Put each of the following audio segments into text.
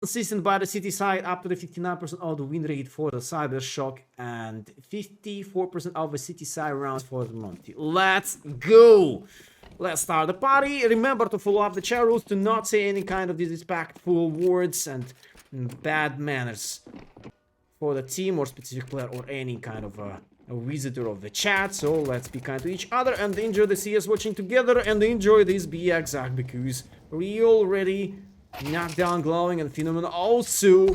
Consistent by the city side, up to the 59% of the win rate for the CYBERSHOKE and 54% of the city side rounds for the Monte. Let's go! Let's start the party. Remember to follow up the chat rules, to not say any kind of disrespectful words and bad manners for the team or specific player or any kind of a visitor of the chat. So let's be kind to each other and enjoy the CS watching together and enjoy this be exact, because we already knocked down Glowing and Phenomenon also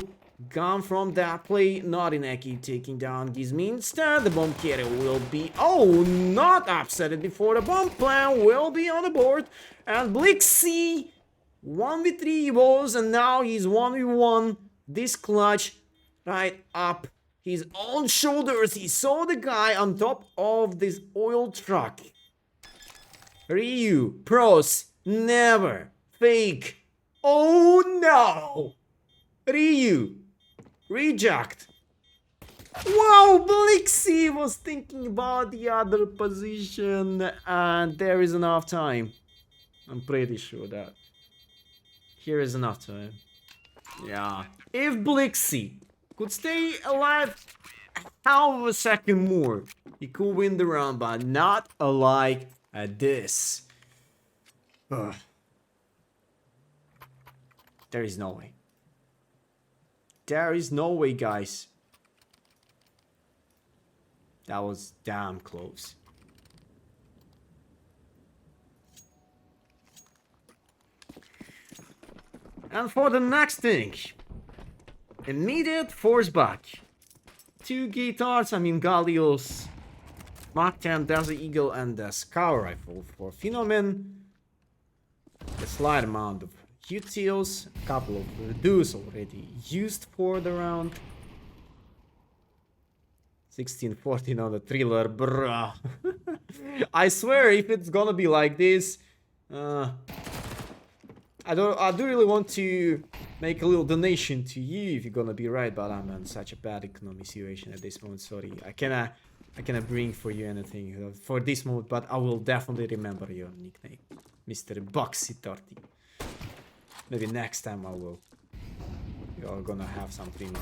gone from that play. Narineki taking down Gizmi instead. The bomb carrier will be, not upset before the bomb plan will be on the board. And Blixie 1v3 was, and now he's 1v1. This clutch right up his own shoulders. He saw the guy on top of this oil truck. Ryu, pros, never fake. Oh no! Ryu, reject. Wow, Blixie was thinking about the other position, and there is enough time. I'm pretty sure that here is enough time. Yeah, if Blixie could stay alive half of a second more, he could win the round, but not like this. Ugh. There is no way. There is no way, guys. That was damn close. And for the next thing, immediate force back. 2 guitars, Galios, Mach 10, Desert Eagle, and the Scour Rifle for Phenomen. A slight amount of utils, a couple of reduce already used for the round. 1614 on the thriller, bruh. I swear, if it's gonna be like this, I do really want to make a little donation to you if you're gonna be right, but I'm in such a bad economic situation at this moment. Sorry, I cannot bring for you anything for this moment, but I will definitely remember your nickname, Mr. Boxy30. Maybe next time I will. You're gonna have something.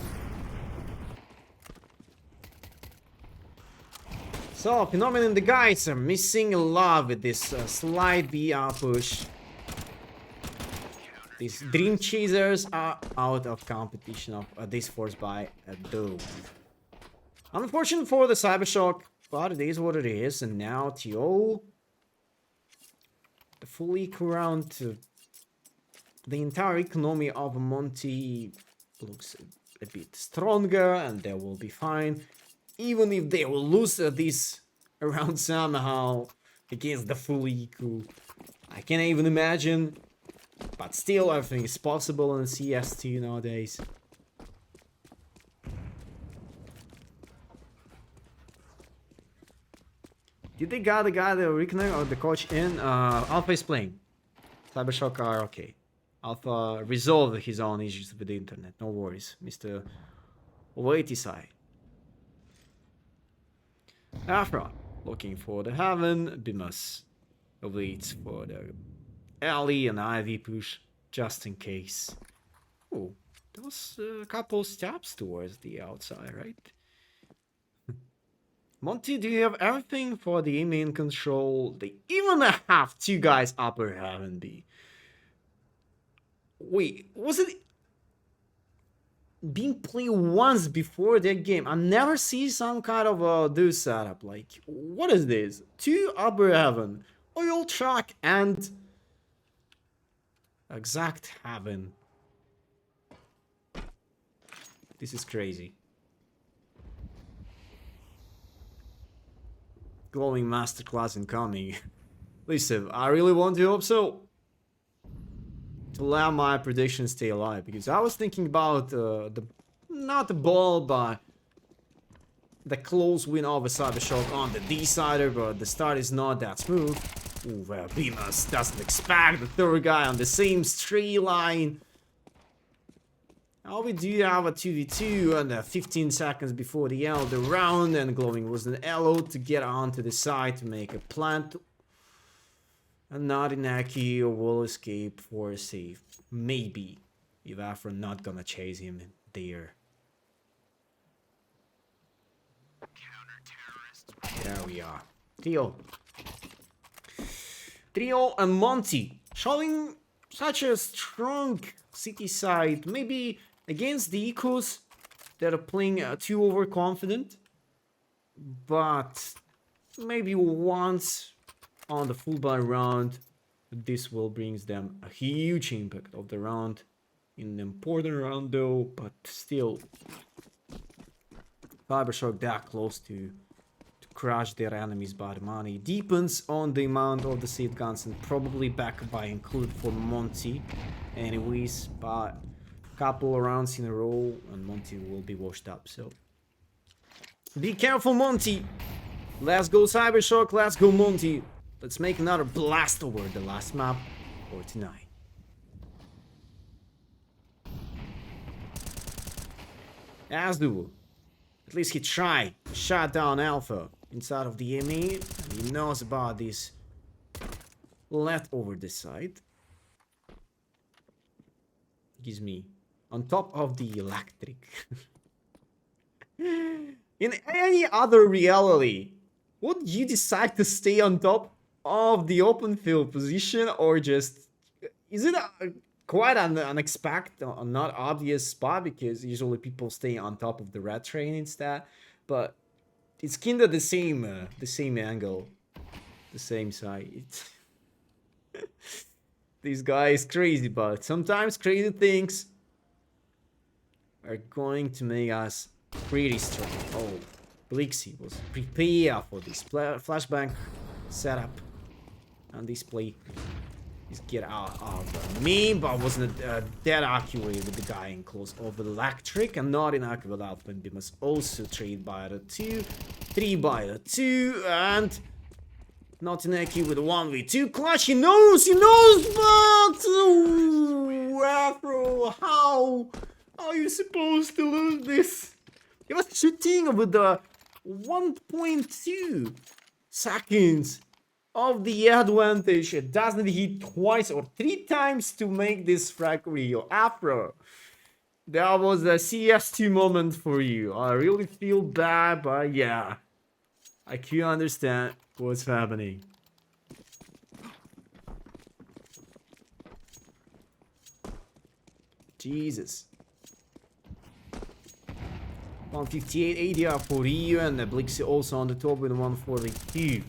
So, Phenomenon, the guys are missing a lot with this slide BR push. These Dream Chasers are out of competition of this force by a dome. Unfortunate for the CYBERSHOKE, but it is what it is. And now TO, the full eco round. The entire economy of Monte looks a bit stronger, and they will be fine. Even if they will lose this round somehow against the full eco. I can't even imagine. But still, everything is possible in CS2 nowadays. Did they got the guy, the reconnect or the coach in? Alpha is playing. CYBERSHOKE are okay. Alpha resolved his own issues with the internet. No worries, Mr. Oatisai. Afra, looking for the heaven. Bimus waits for the alley and Ivy push, just in case. Oh, there was a couple steps towards the outside, right? Monte, do you have everything for the main control? They even have 2 guys upper heaven B. Wait, was it being played once before that game? I never see some kind of a do setup. Like, what is this? 2 upper heaven, oil truck, and exact heaven. This is crazy. Glowing masterclass incoming. Listen, I really want to hope so. To let my prediction stay alive, because I was thinking about not the ball, but the close win of a CYBERSHOKE on the D-sider, but the start is not that smooth. Ooh, well, Bimus doesn't expect the third guy on the same straight line. Now we do have a 2v2 and 15 seconds before the end of the round, and Glowing was an elo to get onto the side to make a plant. And Narineki will escape for a save. Maybe. if Afro not gonna chase him there. There we are. Trio and Monte showing such a strong city side. Maybe against the Ecos, they're playing too overconfident. But maybe once on the full body round, this will bring them a huge impact of the round. In an important round though, but still, CYBERSHOKE that close to crush their enemies' body money. Depends on the amount of the seed guns and probably back by include for Monte. Anyways, but couple of rounds in a row and Monte will be washed up. So be careful, Monte. Let's go CYBERSHOKE. Let's go Monte. Let's make another blast over the last map for tonight. As do. At least he tried to shut down Alpha inside of the ME, and he knows about this. Let over this side. Gives me on top of the electric. In any other reality, would you decide to stay on top of the open field position, or just is it quite an unexpected, not obvious spot, because usually people stay on top of the red train instead, but it's kinda the same angle, the same side. This guy is crazy, but sometimes crazy things are going to make us pretty strong. Oh, Blixie was prepared for this flashbang setup and display. Just get out of me, but wasn't that accurate with the guy in close over the electric and not in accurate output. We must also trade by the 2, 3 by the 2, and not in accurate with the 1v2 clutch. He knows, but ooh, Afro, how are you supposed to lose this? He was shooting with the 1.2 seconds of the advantage. It doesn't hit twice or 3 times to make this frag real. Afro, that was a CS2 moment for you. I really feel bad, but yeah, I can understand what's happening. Jesus. 158 ADR for you, and the Blixie also on the top with 142.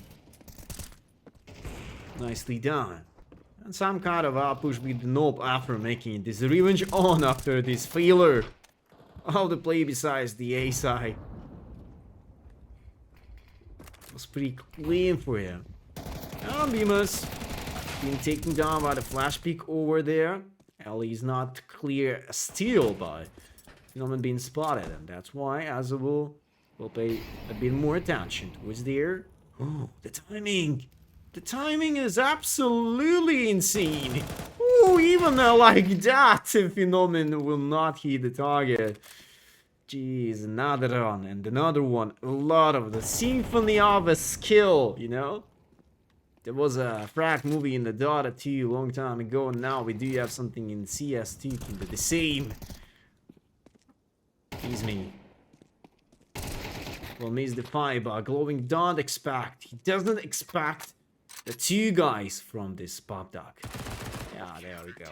Nicely done. And some kind of outpush with the Nope after making this revenge on after this failure of the play besides the A side. It was pretty clean for him. And Bemus being taken down by the flash pick over there. Ellie is not clear still, but Phenomenon being spotted, and that's why Azul will pay a bit more attention towards there. Oh, the timing! The timing is absolutely insane! Oh, even like that, Phenomenon will not hit the target. Jeez, another run and another one. A lot of the symphony of a skill, you know? There was a frag movie in the Dota 2 a long time ago, and now we do have something in CS2 can do the same. He's me. Well, miss the five, but Glowing don't expect. He doesn't expect the 2 guys from this pop duck. Yeah, there we go.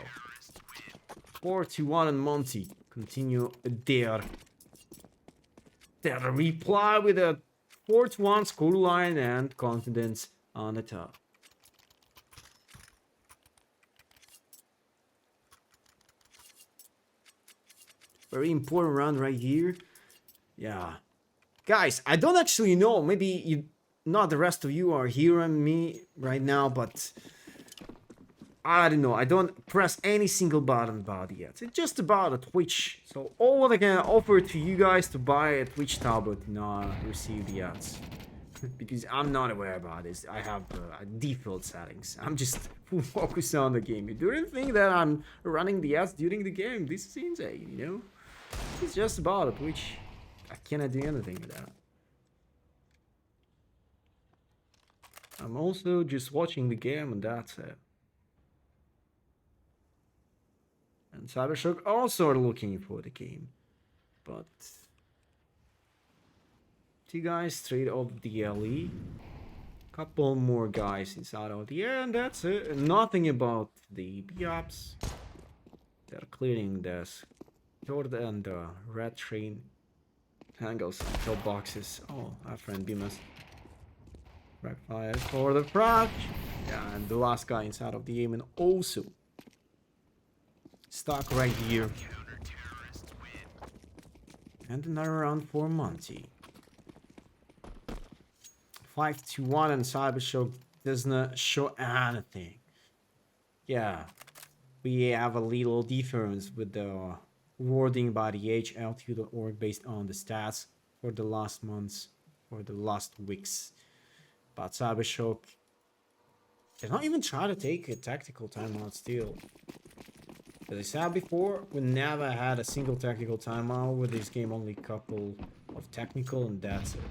4-1 and Monte continue their reply with a 4-1 scoreline and confidence on the top. Very important round right here. Yeah. Guys, I don't actually know. Maybe you, not the rest of you are hearing me right now, but I don't know. I don't press any single button about it yet. It's just about a Twitch. So all what I can offer to you guys to buy a Twitch tablet and not receive the ads. Because I'm not aware about this. I have default settings. I'm just focused on the game. You don't think that I'm running the ads during the game. This is insane, you know? It's just about a Twitch. I cannot do anything with that. I'm also just watching the game and that's it. And CyberShoke also are looking for the game. But 2 guys straight off the alley. Couple more guys inside of the air, and that's it. Nothing about the B-Ops. They're clearing this third and red train angles, top boxes. Oh, our friend Beamus. Frag fire for the frag. Yeah, and the last guy inside of the aim and also stuck right here. And another round for Monte. 5-1, and CyberShoke does not show anything. Yeah, we have a little difference with the wording by the HLT.org based on the stats for the last months or the last weeks. But CyberShoke did not even try to take a tactical timeout still. As I said before, we never had a single tactical timeout with this game, only a couple of technical, and that's it.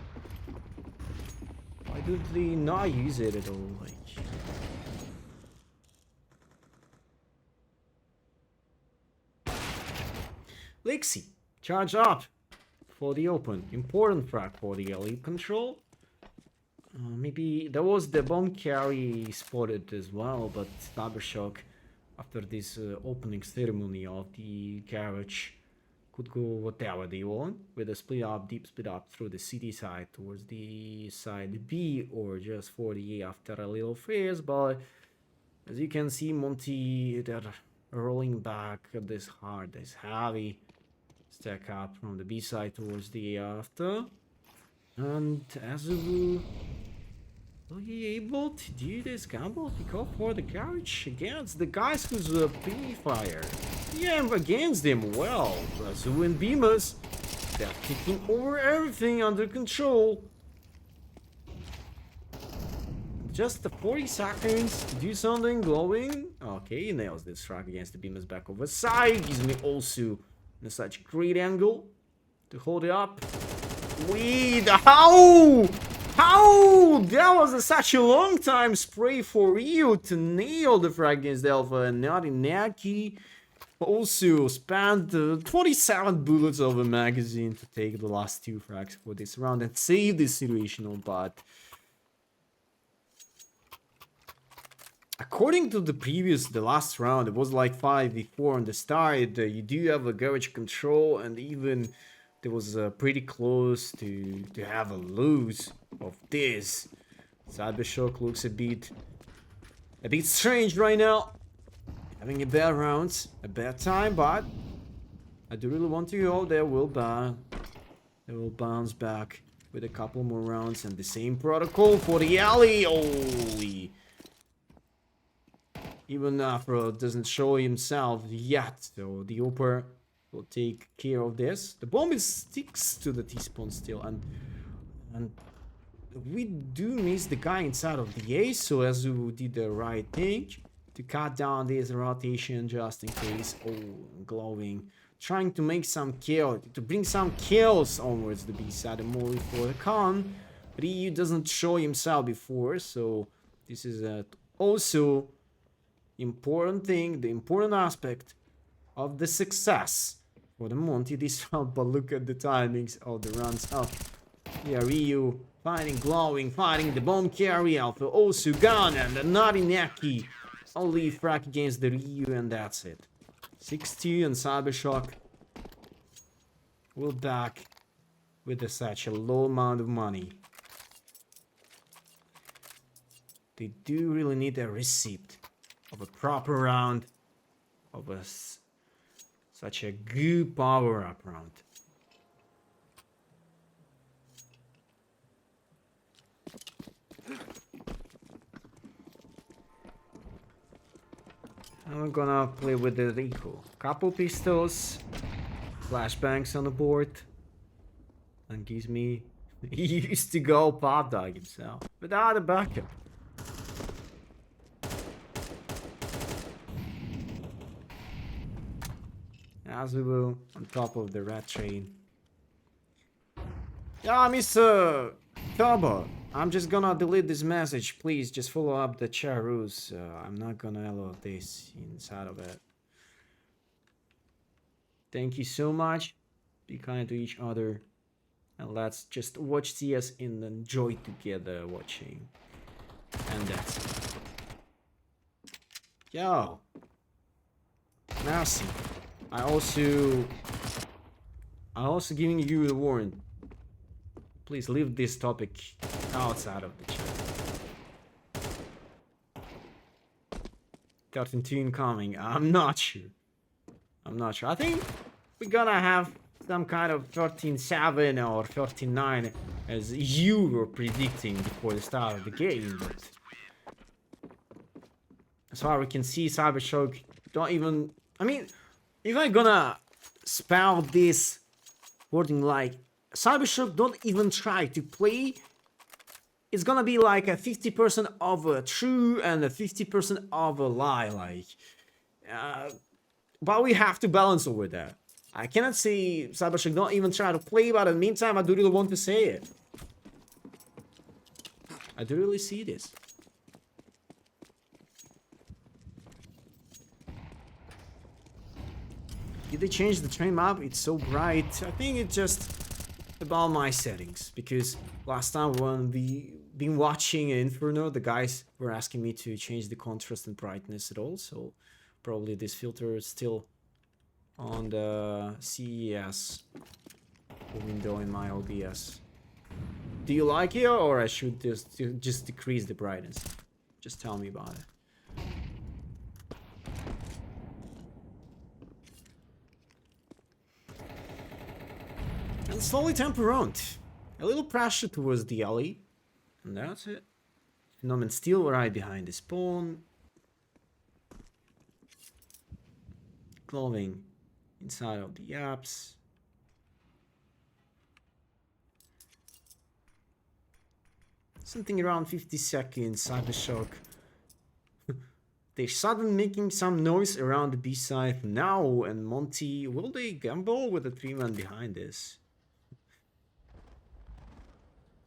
Why do they not use it at all? Like, Lixie, charge up for the open. Important frag for the elite control. Maybe there was the bomb carry spotted as well, but CyberShoke, after this opening ceremony of the garage, could go whatever they want with a split up, deep split up through the city side towards the side B, or just for the A after a little phase. But as you can see, Monte, they're rolling back this hard, this heavy stack up from the B side towards the A after. And Azubu, will he able to do this gamble? He go for the garage against the guys who's pre-fire. Yeah, against them, well, Azubu and Beamus, they're taking over everything under control. Just the 40 seconds to do something glowing. Okay, he nails this frag against the Beamus back over side. Gives me also such a great angle to hold it up. Wait, how? That was such a long time spray for you to nail the frag against Alpha, and not Inaki. Also spent 27 bullets of a magazine to take the last 2 frags for this round and save this situational, but according to the last round, it was like 5v4 on the start. You do have a garage control, and even there was pretty close to have a lose of this. CyberShoke looks a bit strange right now. Having a bad round, a bad time, but I do really want to go. They will bounce back with a couple more rounds, and the same protocol for the alley. Holy! Even Afro doesn't show himself yet, so the Oper will take care of this. The bomb sticks to the T-spawn still, and we do miss the guy inside of the A, so Azu did the right thing to cut down this rotation just in case. Oh, glowing, trying to make some kill, to bring some kills onwards the B side, and more for the con. Ryu doesn't show himself before, so this is also important thing, the important aspect of the success for the Monte this round. But look at the timings of the runs up. Yeah, Ryu fighting glowing, fighting the bomb carry, Alpha also gone, and the Narinaki only frag against the Ryu, and that's it. 6-2, and CyberShoke will back with such a low amount of money. They do really need a receipt of a proper round, of such a good power-up round. I'm gonna play with the Rico. Couple pistols, flashbangs on the board, and gives me. He used to go pop dog himself without a backup. Azubu on top of the red train. Yeah, Mr. Turbo, I'm just gonna delete this message. Please just follow up the chat rules. I'm not gonna allow this inside of it. Thank you so much. Be kind to each other. And let's just watch CS and enjoy together watching. And that's it. Yo. Merci. I also giving you the warning. Please leave this topic outside of the chat. 13 coming. I'm not sure. I think we're gonna have some kind of 13-7 or 13-9 as you were predicting before the start of the game, but as far as we can see, CYBERSHOKE don't even... I mean, if I'm gonna spell this wording like CYBERSHOKE don't even try to play, it's gonna be like a 50% of a true and a 50% of a lie, like... but we have to balance over that. I cannot say CYBERSHOKE don't even try to play, but in the meantime, I do really want to say it. I do really see this. Did they change the train map? It's so bright. I think it's just about my settings, because last time when we been watching Inferno, the guys were asking me to change the contrast and brightness at all, so probably this filter is still on the CES window in my OBS. Do you like it, or I should just decrease the brightness? Just tell me about it. And slowly temper around. A little pressure towards the alley. And that's it. Phenomenon still right behind the spawn. Clothing inside of the apps. Something around 50 seconds, CYBERSHOKE. They're suddenly making some noise around the B side now, and Monte, will they gamble with the 3-man behind this?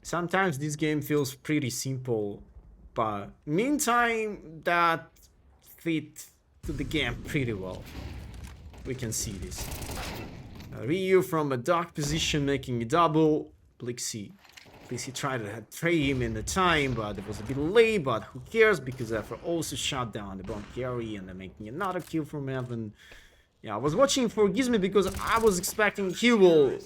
Sometimes this game feels pretty simple, but meantime that fit to the game pretty well. We can see this. Ryu from a dark position making a double. Blixie tried to trade him in the time, but it was a bit late, but who cares, because Afro also shot down the bomb carry and then making another kill from Evan. Yeah, I was watching for Gizmo because I was expecting he will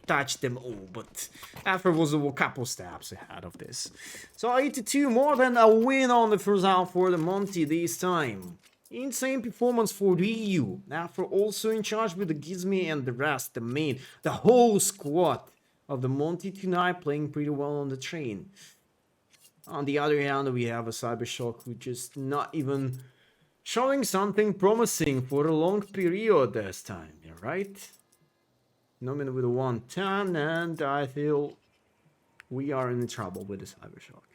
touch them all, but Afro was a couple steps ahead of this. So 82, more than a win on the first half for the Monte this time. Insane performance for Ryu. Afro also in charge with the Gizmo and the rest, the whole squad of the Monte tonight playing pretty well on the train. On the other hand, we have a CYBERSHOKE who just not even showing something promising for a long period this time, right? Nominal with a 110, and I feel we are in trouble with the CYBERSHOKE.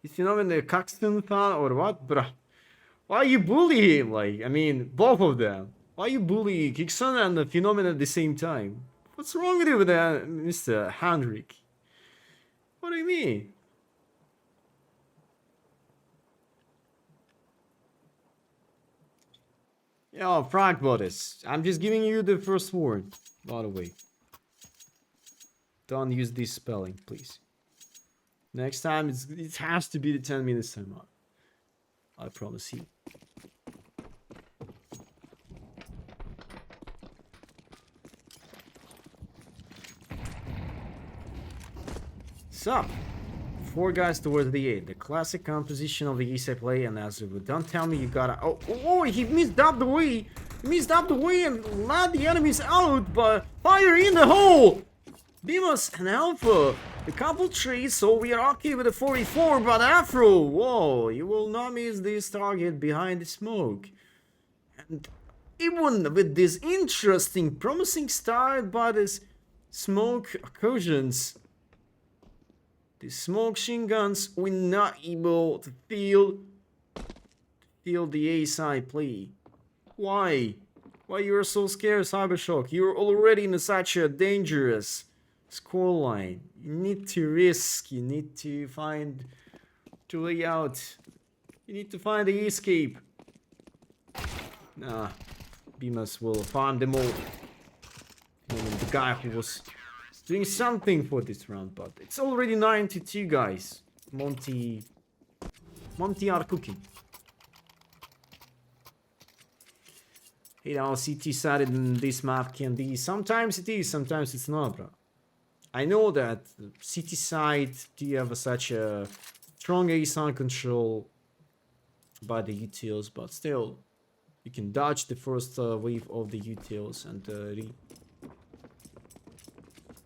Is Phenomenon a Caxton fan or what, bruh? Why you bully him? Like, I mean, both of them. Why you bully Kixon and the Phenomenon at the same time? What's wrong with you with that, Mr. Hendrik? What do you mean? Yo, Frank Bodice, I'm just giving you the first word, by the way. Don't use this spelling, please. Next time, it has to be the 10 minutes time out. I promise you. So, 4 guys towards the 8. The classic composition of the East side play, and Azubu. Don't tell me you gotta... Oh, he missed up the way! He missed up the way and let the enemies out, but fire in the hole! Beamos and Alpha. A couple trees, so we are okay with the 44, but Afro, whoa, you will not miss this target behind the smoke. And even with this interesting, promising start by this smoke occurrence, the smoke machine guns, we're not able to feel the A side play. Why? Why you're so scared, CYBERSHOKE? You're already in such a dangerous scoreline. You need to risk, you need to find to lay out, you need to find the escape. Beamers will farm them all. And the guy who was doing something for this round, but it's already 9-2, guys. Monte are cooking. You know, CT side in this map can be, sometimes it is, sometimes it's not, bro. I know that city side do have such a strong ASON control by the utils, but still, you can dodge the first wave of the utils and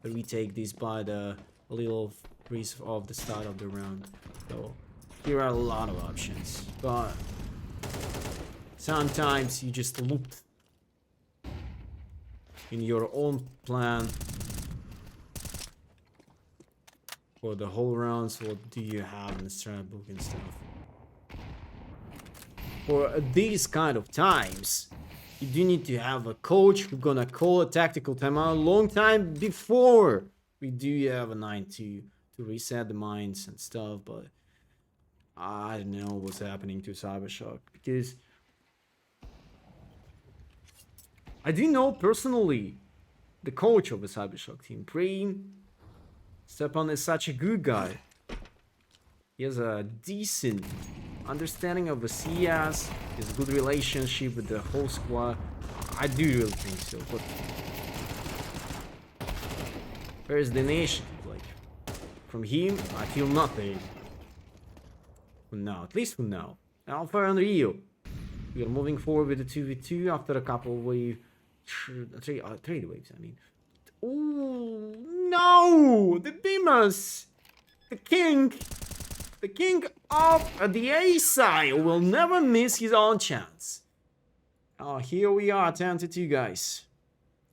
retake this by the little freeze of the start of the round. So here are a lot of options, but sometimes you just looked in your own plan for the whole rounds. What do you have in the strat book and stuff? For these kind of times, you do need to have a coach who's gonna call a tactical timeout a long time before we do have a 9-2 to reset the minds and stuff. But I don't know what's happening to CYBERSHOKE, because I do know personally the coach of the CYBERSHOKE team. Brain Stepan is such a good guy. He has a decent understanding of the CS, his good relationship with the whole squad. I do really think so, but where's the initiative? Like, from him, I feel nothing. For now, at least for now. Alpha and Rio. We are moving forward with the 2v2 after a couple of waves. Trade waves, I mean. Oh no! The Beamers! The king of the A side will never miss his own chance. Oh, here we are, 10-2, guys.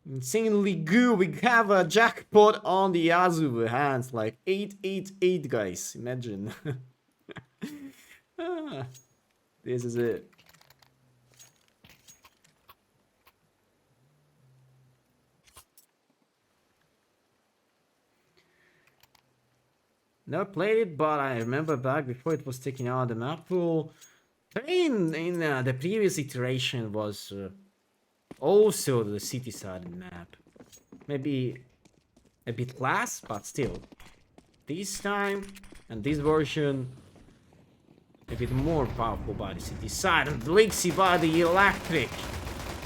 Insanely good. We have a jackpot on the Azubu hands, like 8-8-8, guys. Imagine. This is it. Never played it, but I remember back before it was taken out of the map pool. In the previous iteration was also the city side map. Maybe a bit less, but still. This time, and this version, a bit more powerful by the city side. And Blixie by the electric,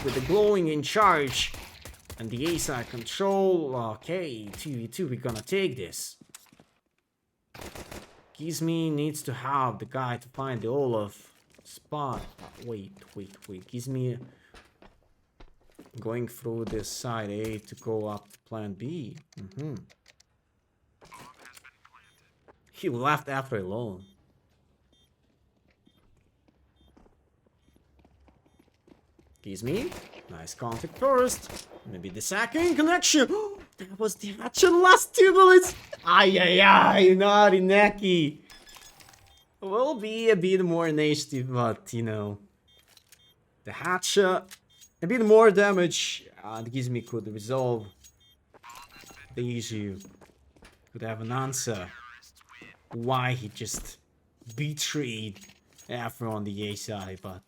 with the glowing in charge. And the A side control. Okay, 2v2, we're gonna take this. Gizmi needs to have the guy to find the Olaf spot. Wait. Gizmi going through this side A to go up to plan B. He left after alone. Gizmi, nice contact first. Maybe the second connection. That was the actual last 2 bullets. Ay, naughty Neki. Will be a bit more initiative, but you know, the hatch, a bit more damage. The Gizmi could resolve the issue. Could have an answer why he just betrayed Afro on the A side, but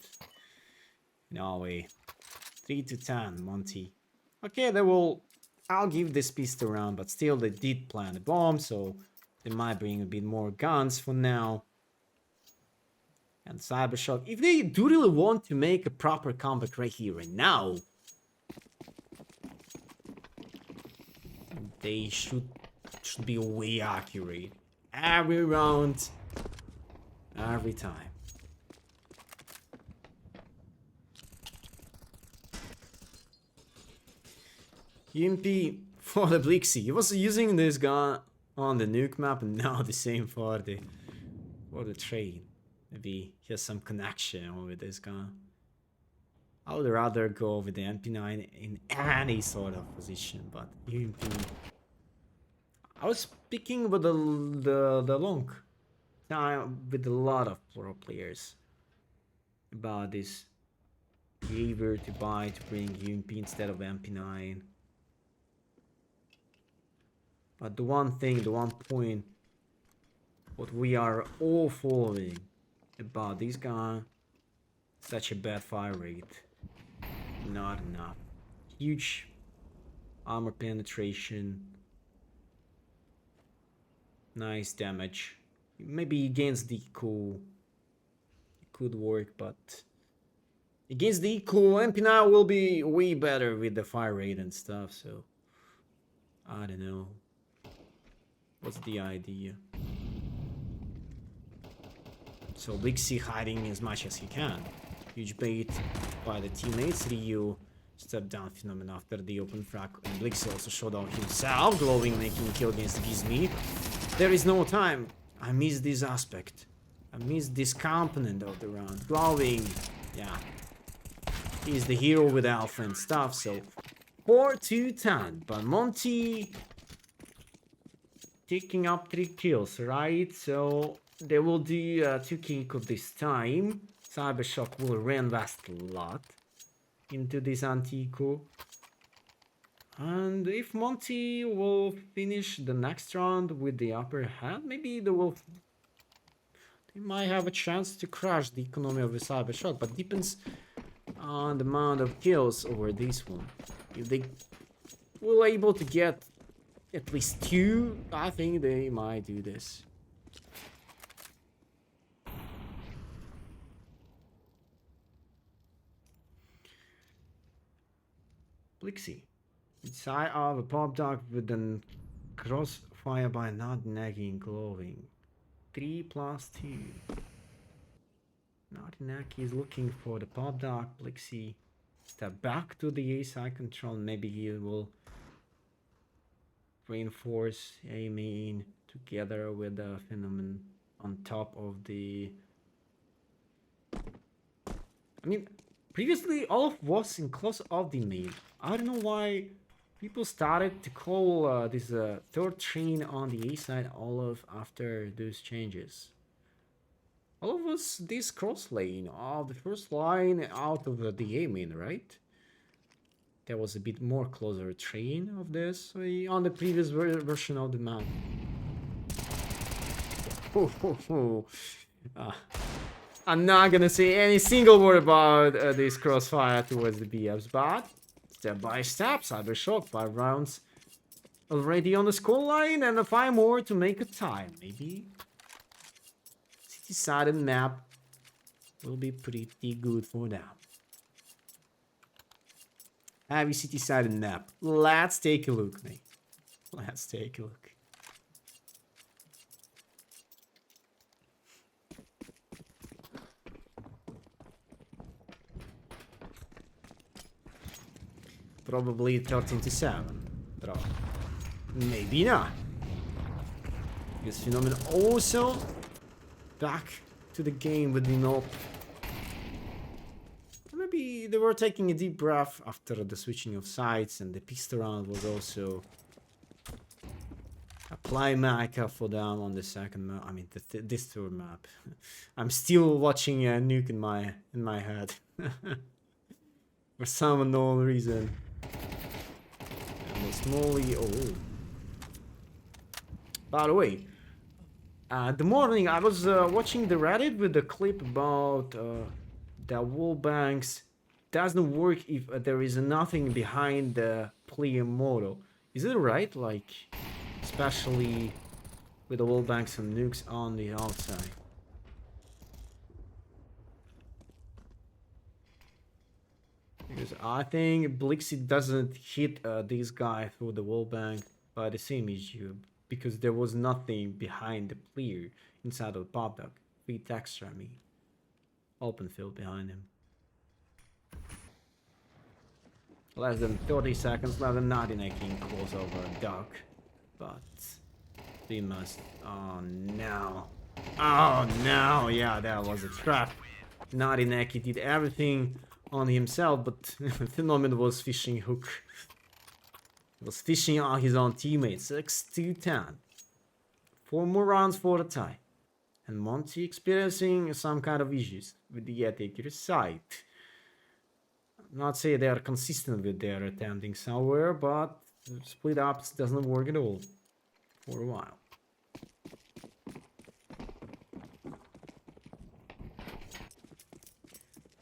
no way. 3-10, Monte. Okay, they will. I'll give this piece around, but still they did plant a bomb, so they might bring a bit more guns for now. And CYBERSHOKE, if they do really want to make a proper comeback right here and now, they should be way accurate. Every round, every time. UMP for the Blixie. He was using this gun on the nuke map, and now the same for the train. Maybe he has some connection with this gun. I would rather go with the MP9 in any sort of position, but UMP. I was speaking with the long time with a lot of pro players about this behavior to bring UMP instead of MP9. But the one point, what we are all following about this gun, such a bad fire rate. not enough. Huge armor penetration. Nice damage. Maybe against the eco it could work, but against the eco, MP9 will be way better with the fire rate and stuff, so I don't know. What's the idea? So Blixie hiding as much as he can. Huge bait by the teammates. Ryu step down phenomenon after the open frag. And Blixie also showed out himself. Glowing making a kill against Gizmi. There is no time. I miss this aspect. I miss this component of the round. Glowing. Yeah. He's the hero with Alpha and stuff. So 4-10. But Monte taking up 3 kills, right? So they will do 2 kick this time. CYBERSHOKE will reinvest a lot into this anti-eco. And if Monte will finish the next round with the upper hand, maybe they might have a chance to crush the economy of the CYBERSHOKE, but depends on the amount of kills over this one. If they will able to get at least 2, I think they might do this. Blixie. Inside of a pop dog with a crossfire by not nagging glowing. 3+2. Not Naki is looking for the pop dog. Blixie step back to the A side control. Maybe he will reinforce A main together with the phenomenon on top of the. I mean, previously Olaf was in close of the main. I don't know why people started to call this third train on the A side Olaf after those changes. Olaf was this cross lane of the first line out of the A main, right? There was a bit more closer train of this on the previous version of the map. I'm not gonna say any single word about this crossfire towards the BFs, but step by step, CYBERSHOKE, 5 rounds already on the scoreline and 5 more to make a tie. Maybe city-sided map will be pretty good for them. Heavy city-sided map. Let's take a look, mate. Let's take a look. Probably 13-7. Draw. Maybe not. This phenomenon also back to the game with the nope. Maybe they were taking a deep breath after the switching of sides, and the pistol round was also a playmaker for them on the second map. I mean, this third map. I'm still watching a nuke in my head for some unknown reason. And the Smolly. Oh. By the way, the morning I was watching the Reddit with the clip about the wall banks doesn't work if there is nothing behind the player model. Is it right? Like, especially with the wall banks and nukes on the outside. Because I think Blixie doesn't hit this guy through the wall bank by the same issue. Because there was nothing behind the player inside of the pop dog. Free texture, I mean. Open field behind him. Less than 30 seconds left and not in a king calls over a duck. But we must. Oh no. Oh no. Yeah, that was a trap. Narineki did everything on himself, but Phenomenon was fishing hook. He was fishing on his own teammates. 6-10. 4 more rounds for the tie. And Monte experiencing some kind of issues with the attacker side. Not say they are consistent with their attempting somewhere, but split ups doesn't work at all for a while.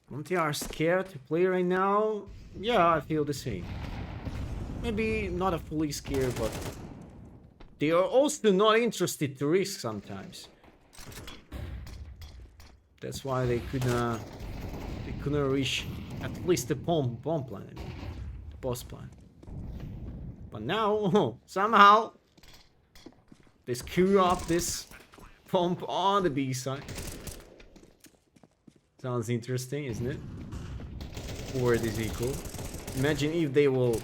Monte are scared to play right now. Yeah, I feel the same. Maybe not a fully scared, but they are also not interested to risk sometimes. That's why they couldn't reach at least the bomb plan, I mean, the boss plan. But now, somehow, they screw up this pump on the B side. Sounds interesting, isn't it? Forward is equal. Imagine if they will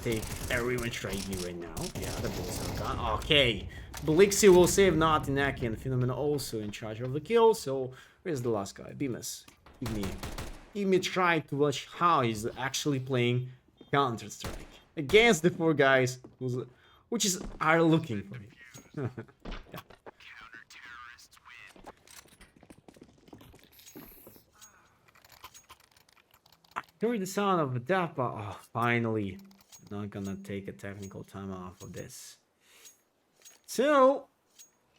take a revenge right now. Yeah, the balls are gone. Okay. Blixie will save Natinaki and Phenomenon also in charge of the kill. So where's the last guy? Bemis. Give me try to watch how he's actually playing Counter-Strike against the 4 guys which are looking for him. Yeah. Hear the sound of a death, but oh, finally. Not gonna take a technical time off of this. So,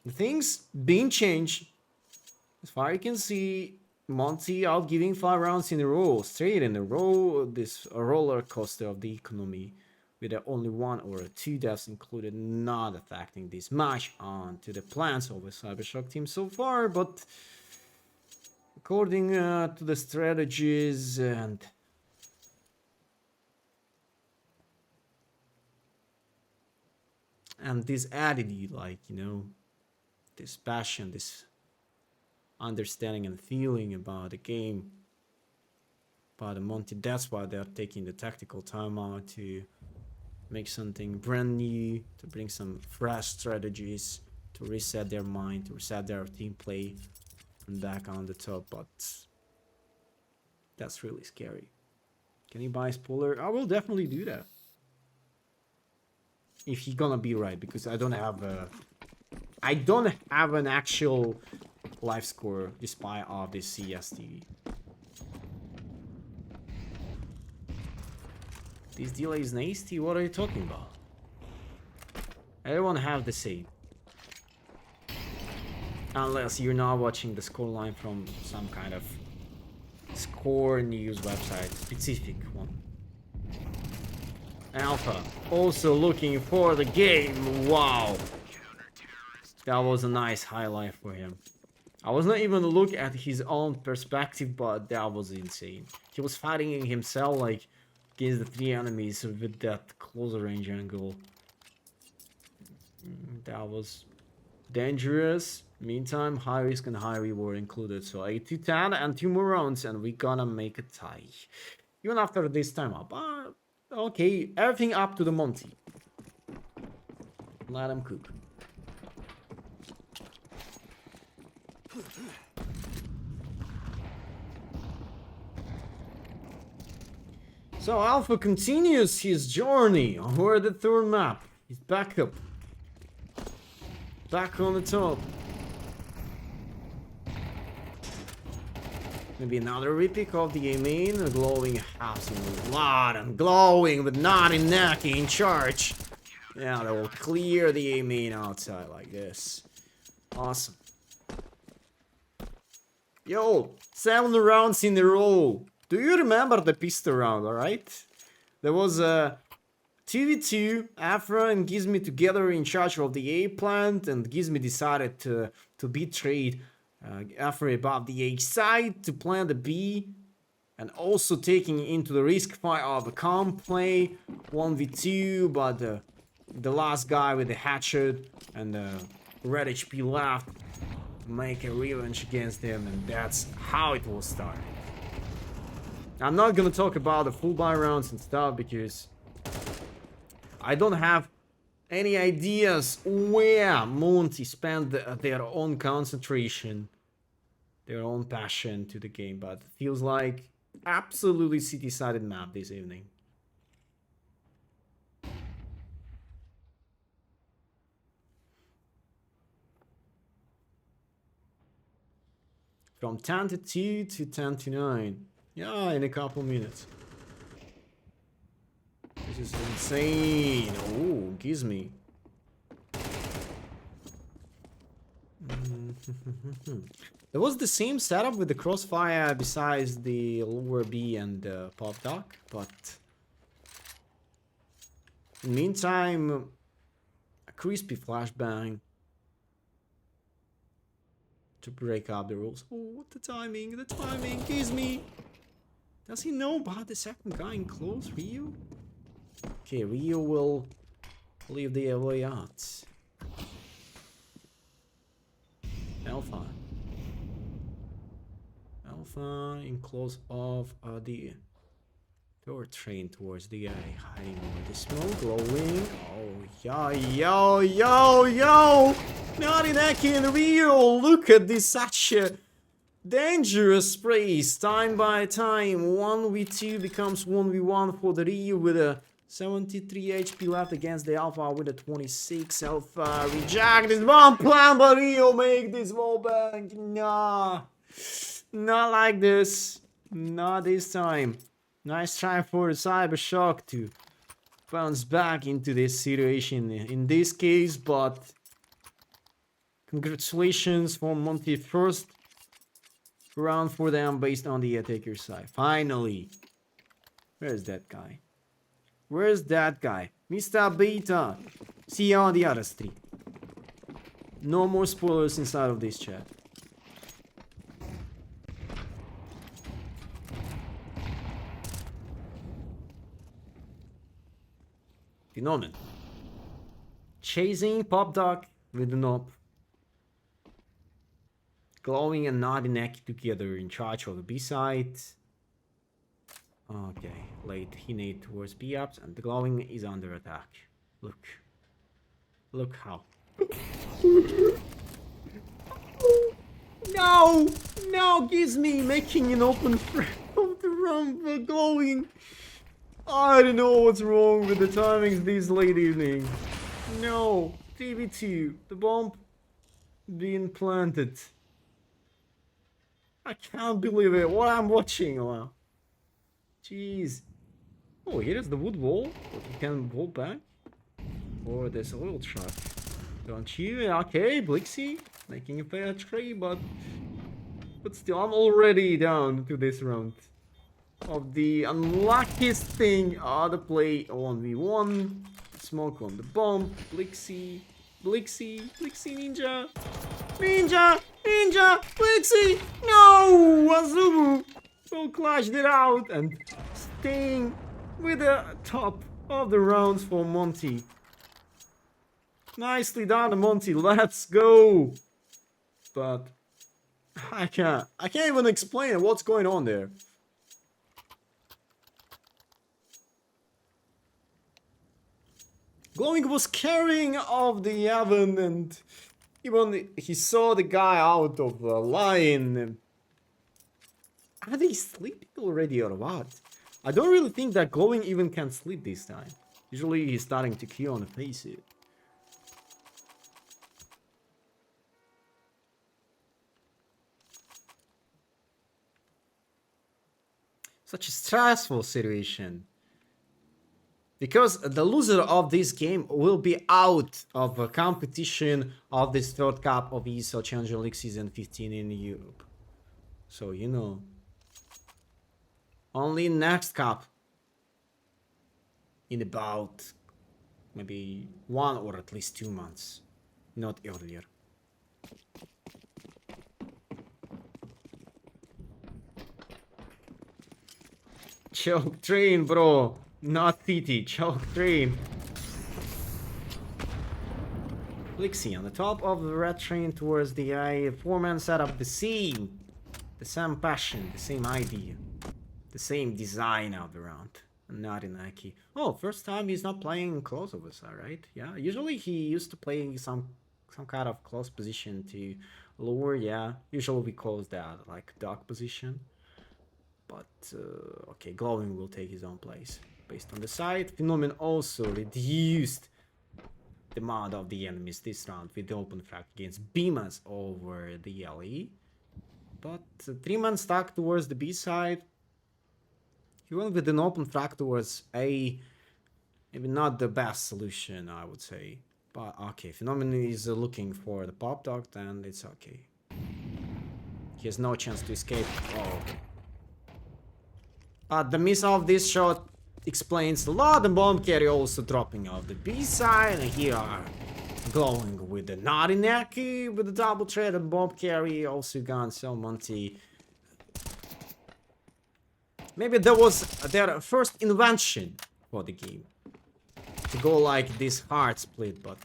the things being changed. As far as you can see, Monte out giving 5 rounds in a row, straight in a row. This roller coaster of the economy, with only 1 or 2 deaths included, not affecting this much onto the plans of the CYBERSHOKE team so far. But according to the strategies and this attitude, like, you know, this passion, this understanding and feeling about the game, about the Monte, that's why they're taking the tactical timeout to make something brand new, to bring some fresh strategies, to reset their mind, to reset their team play, and back on the top. But that's really scary. Can you buy spoiler? I will definitely do that. If he's gonna be right, because I don't have an actual life score despite of this CSTV. This delay is nasty. What are you talking about? Everyone have the same, unless you're not watching the scoreline from some kind of score news website, specific one. Alpha also looking for the game. Wow, that was a nice highlight for him. I was not even look at his own perspective, but that was insane. He was fighting himself like against the 3 enemies with that close range angle. That was dangerous. Meantime, high risk and high reward included. So 8-10 and 2 more rounds, and we gonna make a tie. Even after this timeout. Okay, everything up to the Monte. Let him cook. So Alpha continues his journey over the 3rd map. He's back up. Back on the top. Maybe another repick of the A main. A glowing house with a lot and glowing with Natinaki in charge. Yeah, that will clear the A main outside like this. Awesome. Yo, 7 rounds in a row. Do you remember the pistol round, alright? There was a 2v2, Afra and Gizmi together in charge of the A plant, and Gizmi decided to betray Afra above the A side to plant the B, and also taking into the risk fight of a comp play 1v2, but the last guy with the hatchet and red HP left make a revenge against him, and that's how it will start. I'm not gonna talk about the full buy rounds and stuff because I don't have any ideas where Monte spent their own concentration, their own passion to the game, but it feels like absolutely city-sided map this evening. From 10-2 to 10-9. Yeah, in a couple minutes. This is insane. Oh, Gizmi. It was the same setup with the crossfire besides the lower B and the pop dock, but in the meantime, a crispy flashbang to break up the rules. Oh, the timing gives me. Does he know about the second guy in close, Ryu? Okay, Ryu will leave the way out. Alpha in close of the third train towards the guy hiding over the smoke, glowing. Oh, yo! Narineki and Ryu, look at this, such a dangerous race. Time by time, 1v2 becomes 1v1 for the Ryu with a 73 HP left against the Alpha with a 26. Alpha reject this bomb plan, but Ryu make this wallbang. Nah, not like this. Not this time. Nice try for the CYBERSHOKE to bounce back into this situation in this case, but congratulations for Monte, first round for them based on the attacker side. Finally. Where's that guy? Mr. Beta. See you on the other street. No more spoilers inside of this chat. Phenomenon. Chasing Pop Dog with the knob. Glowing and Narineki together in charge of the B side. Okay, late Hine towards B ups, and the Glowing is under attack. Look how. No, gives me making an open frame of the run for Glowing. I don't know what's wrong with the timings this late evening. No, TV2, the bomb being planted. I can't believe it. What I'm watching. Wow. Jeez. Oh, here's the wood wall. But you can wall back. Or there's a oil truck. Don't you? Okay, Blixie. Making a fair trade, but still, I'm already down to this round. Of the unluckiest thing, the play 1v1. Smoke on the bomb. Blixie, Ninja, Blixie, no, Azubu, so clashed it out and staying with the top of the rounds for Monte. Nicely done, Monte, let's go. But I can't even explain what's going on there. Glowing was carrying off the oven, and even he saw the guy out of the line. Are they sleeping already or what? I don't really think that Glowing even can sleep this time. Usually he's starting to queue on the face it. Such a stressful situation. Because the loser of this game will be out of a competition of this third cup of ESL Challenger League Season 15 in Europe. So, you know. Only next cup. In about maybe 1 or at least 2 months. Not earlier. Choke train, bro. Not TT, choke train. Blixie on the top of the red train towards the eye. Four-man setup, the same passion, the same idea, the same design of the round. Narineki. Oh, first time he's not playing close over side, right? Yeah, usually he used to play some kind of close position to lower. Yeah, usually we call that like dark position. But okay, Glowing will take his own place. Based on the side, Phenomenon also reduced the amount of the enemies this round with the open frag against Beamas over the LE. But 3-man stack towards the B side. He went with an open frag towards A. Maybe not the best solution, I would say. But okay, Phenomenon is looking for the pop dog, and it's okay. He has no chance to escape. Oh. The miss of this shot explains a lot. The bomb carry also dropping off the B side. And here are glowing with the Narinaki with the double trade and bomb carry. Also gone. So Monte. Maybe that was their first invention for the game. To go like this hard split, but.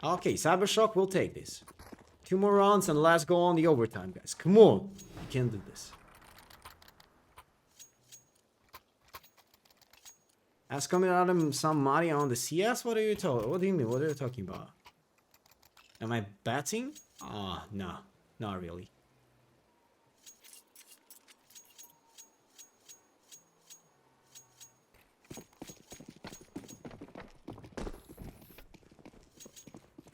Okay, CYBERSHOKE will take this. 2 more rounds and let's go on the overtime, guys. Come on, you can do this. Ask coming out of some money on the CS. What are you talking? What do you mean? What are you talking about? Am I betting? No, not really.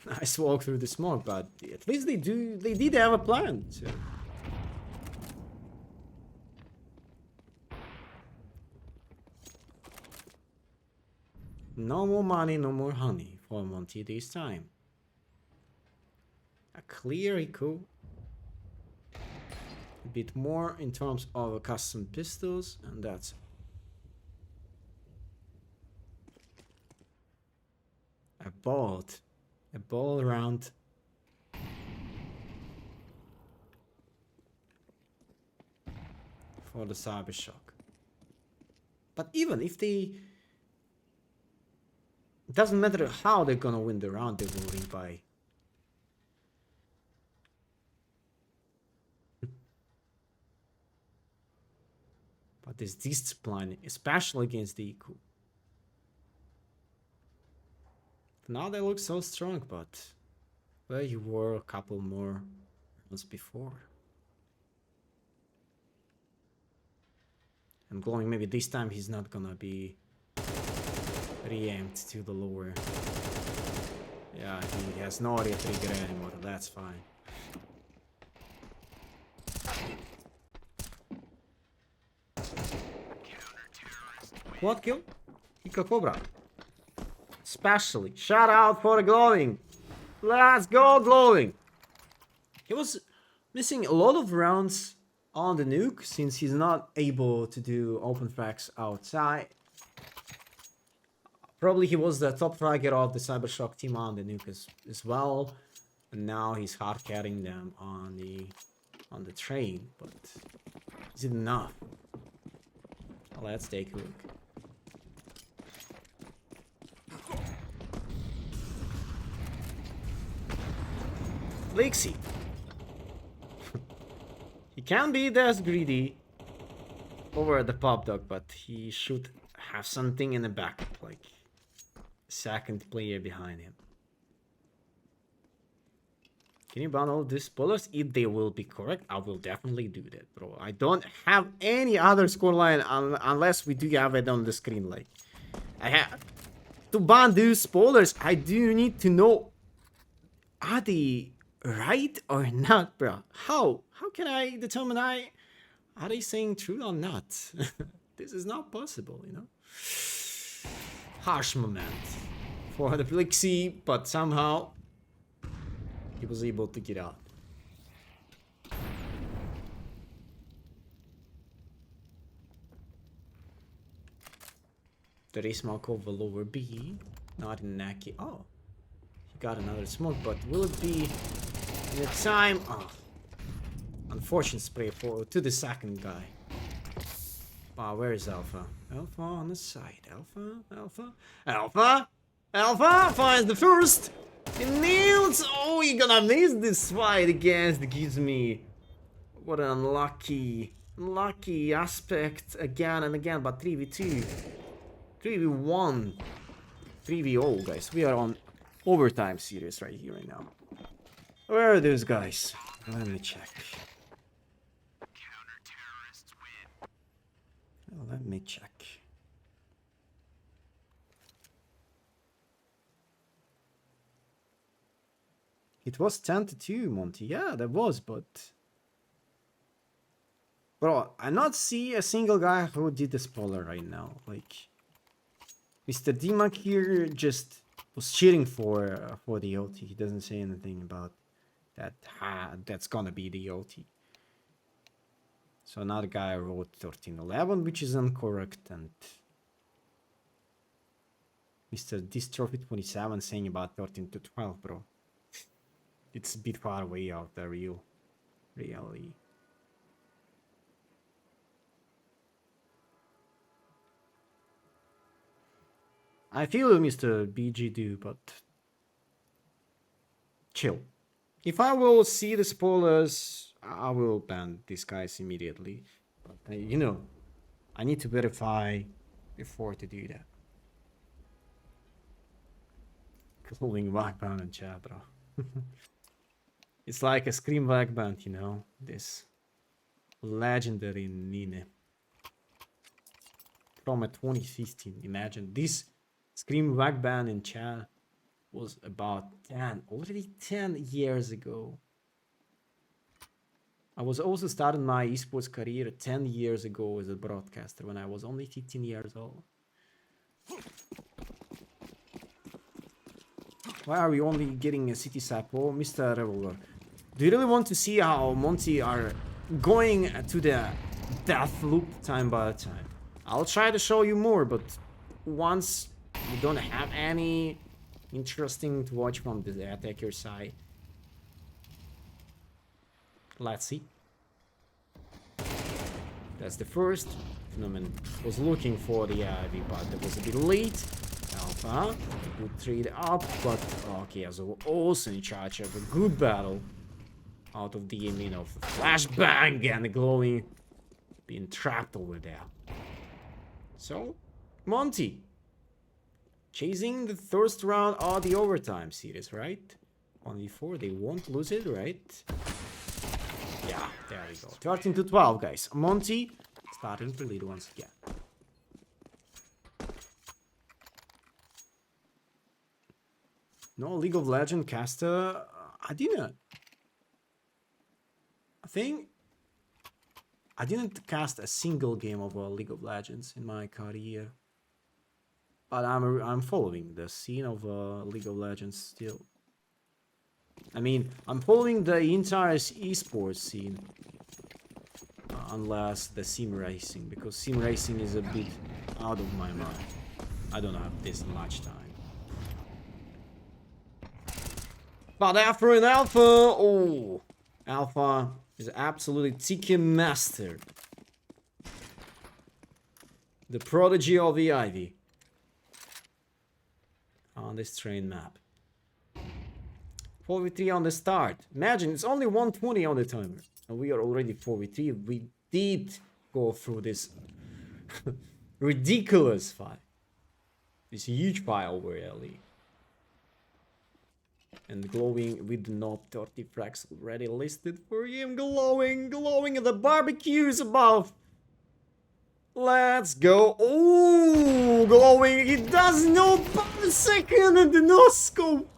Nice walk through the smoke, but at least they did have a plan. So. No more money, no more honey for Monte this time. A clear eco. A bit more in terms of custom pistols, and that's a ball round. For the CYBERSHOKE. But even if they... It doesn't matter how they're gonna win the round, they will win by... But this discipline, especially against the eco. Now they look so strong, but well, you were a couple more rounds before. I'm glowing. Maybe this time he's not gonna be re-aimed to the lower. Yeah, he has no area trigger anymore. That's fine. What kill? Hika Cobra. Especially. Shout out for the glowing. Let's go glowing. He was missing a lot of rounds on the nuke since he's not able to do open frags outside. Probably he was the top fragger of the CYBERSHOKE team on the nuke as well. And now he's hard carrying them on the train. But is it enough? Let's take a look. Lixie. He can be this greedy over the pop dog, but he should have something in the back, like a second player behind him. Can you ban all these spoilers? If they will be correct, I will definitely do that, bro. I don't have any other scoreline unless we do have it on the screen. Like, I have to ban these spoilers. I do need to know, are they right or not, bro? How can I determine are they saying true or not? This is not possible, you know. Harsh moment for the Plixie, but somehow he was able to get out. There is smoke over lower B, not in Naki. Oh, he got another smoke, but will it be in the time? Oh, unfortunate spray to the second guy. Wow, where is Alpha? Alpha on the side. Alpha finds the first. He nails. Oh, you're gonna miss this fight against the Gizmi. What an unlucky aspect again and again. But 3v2, 3v1, 3v0, guys. We are on overtime series right here, right now. Where are those guys? Let me check. Let me check. It was 10-2, Monte. Yeah, that was, but... Bro, I not see a single guy who did the spoiler right now. Like, Mr. Dimak here just Was cheering for the OT. He doesn't say anything about that. That's gonna be the OT. So another guy wrote 1311, which is incorrect, and Mr. Dystrophy 27 saying about 13 to 12, bro. It's a bit far away out the real reality. I feel Mr. BG do, but chill. If I will see the spoilers, I will ban these guys immediately. But you know, I need to verify before to do that. Calling Wagband in chat, bro. It's like a Scream Wagband, you know, this legendary Nine from a 2015. Imagine this Scream Wagband in chat was about already 10 years ago. I was also starting my esports career 10 years ago as a broadcaster when I was only 15 years old. Why are we only getting a city sapo, Mr. Revolver? Do you really want to see how Monte are going to the death loop time by time? I'll try to show you more, but once you don't have any interesting to watch from the attacker side, let's see. That's the first phenomenon. Was looking for the IV, but that was a bit late. Alpha would trade up, but okay, so also in charge of a good battle out of the mean of the flashbang and the glowing being trapped over there. So Monte chasing the first round of the overtime series, right? 1v4, they won't lose it, right? Yeah, there we go. 13 to 12, guys. Monte starting to lead once again. No League of Legends caster. I didn't. I think I didn't cast a single game of League of Legends in my career. But I'm following the scene of League of Legends still. I mean, I'm following the entire esports scene. Unless the sim racing, because sim racing is a bit out of my mind. I don't have this much time. But after an alpha, oh, alpha is absolutely TK master. The prodigy of the Ivy. On this train map. 4v3 on the start. Imagine, it's only 120 on the timer. And we are already 4v3. We did go through this ridiculous fight. This huge fight over LE. And glowing with not 30 frags already listed for him. Glowing at the barbecues above. Let's go. Oh, glowing. He does no power second and the no scope.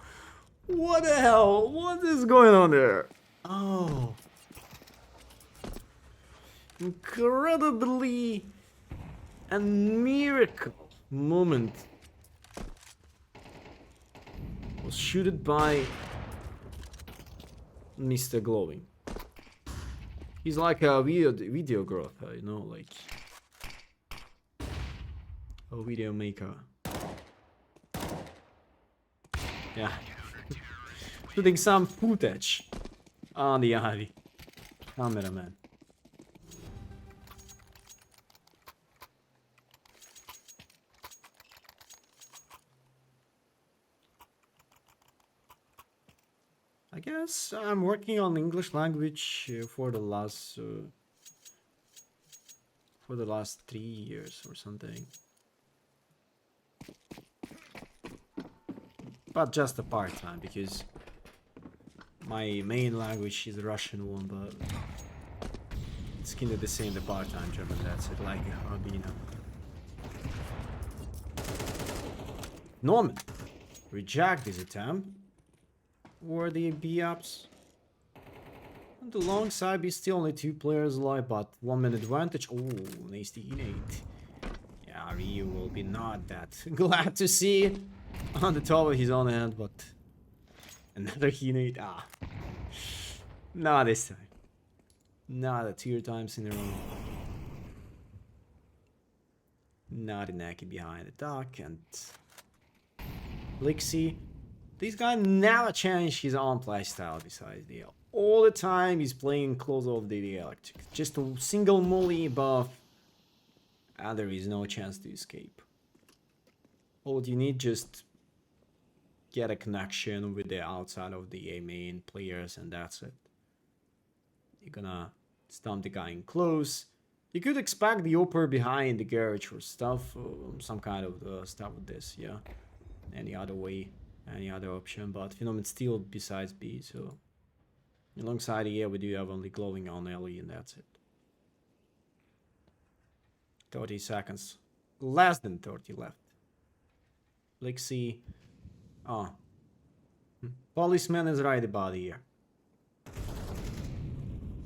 What the hell? What is going on there? Oh. Incredibly a miracle moment. Was shooted by Mr. Glowing. He's like a videographer, you know, like a video maker. Yeah. Shooting some footage on the Ivy. Cameraman. I guess I'm working on English language for the last 3 years or something. But just a part-time, because my main language is the Russian one, but it's kind of the same, the part-time German, that's it, like a hobby, you know. Norman, reject this attempt. Or the B-ups. And alongside, is still only 2 players alive, but 1 minute advantage. Oh, nasty innate. Yeah, Ryu will be not that glad to see on the top of his own hand, but another unit. Not this time. Not a 2 times in a row. Not a Naki behind the dock, and Lixie. This guy never changed his own playstyle besides the L. All the time he's playing Close of the Electric. Just a single melee buff, and there is no chance to escape. All you need just get a connection with the outside of the main players, and that's it. You're gonna stomp the guy in close. You could expect the upper behind the garage or stuff, some kind of stuff with this, yeah. Any other way, any other option, but Phenomenon still besides B, so alongside the A we do have only glowing on Ellie, and that's it. 30 seconds, less than 30 left. Lixie, Policeman is right about here.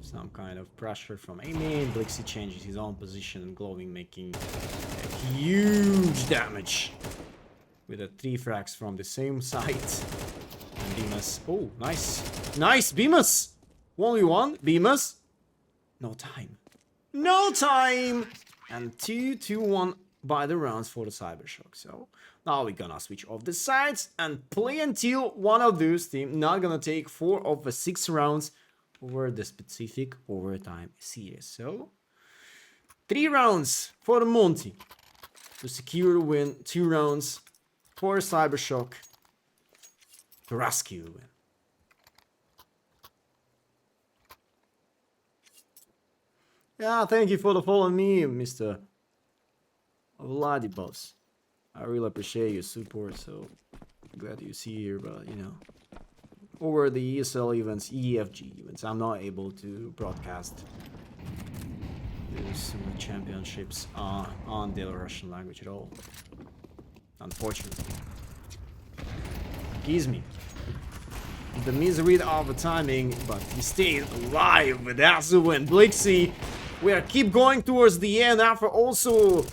Some kind of pressure from A-main. Blixie changes his own position and glowing, making a huge damage with a 3 frags from the same side. And Bemus, oh, nice, nice Bemus. Only one Bemus. No time, no time, and 2-2-1 by the rounds for the CYBERSHOKE. So now we're gonna switch off the sides and play until one of those teams not gonna take 4 of the 6 rounds over the specific overtime series. So 3 rounds for the Monte to secure the win, 2 rounds for CYBERSHOKE to rescue the win. Yeah, thank you for the follow me, Mr. Vladibos. I really appreciate your support, so glad you see here, but you know, over the ESL events, EFG events, I'm not able to broadcast those championships on the Russian language at all, unfortunately. Gives me the misery of the timing, but he stayed alive with Azu and Blixie. We are keep going towards the end after also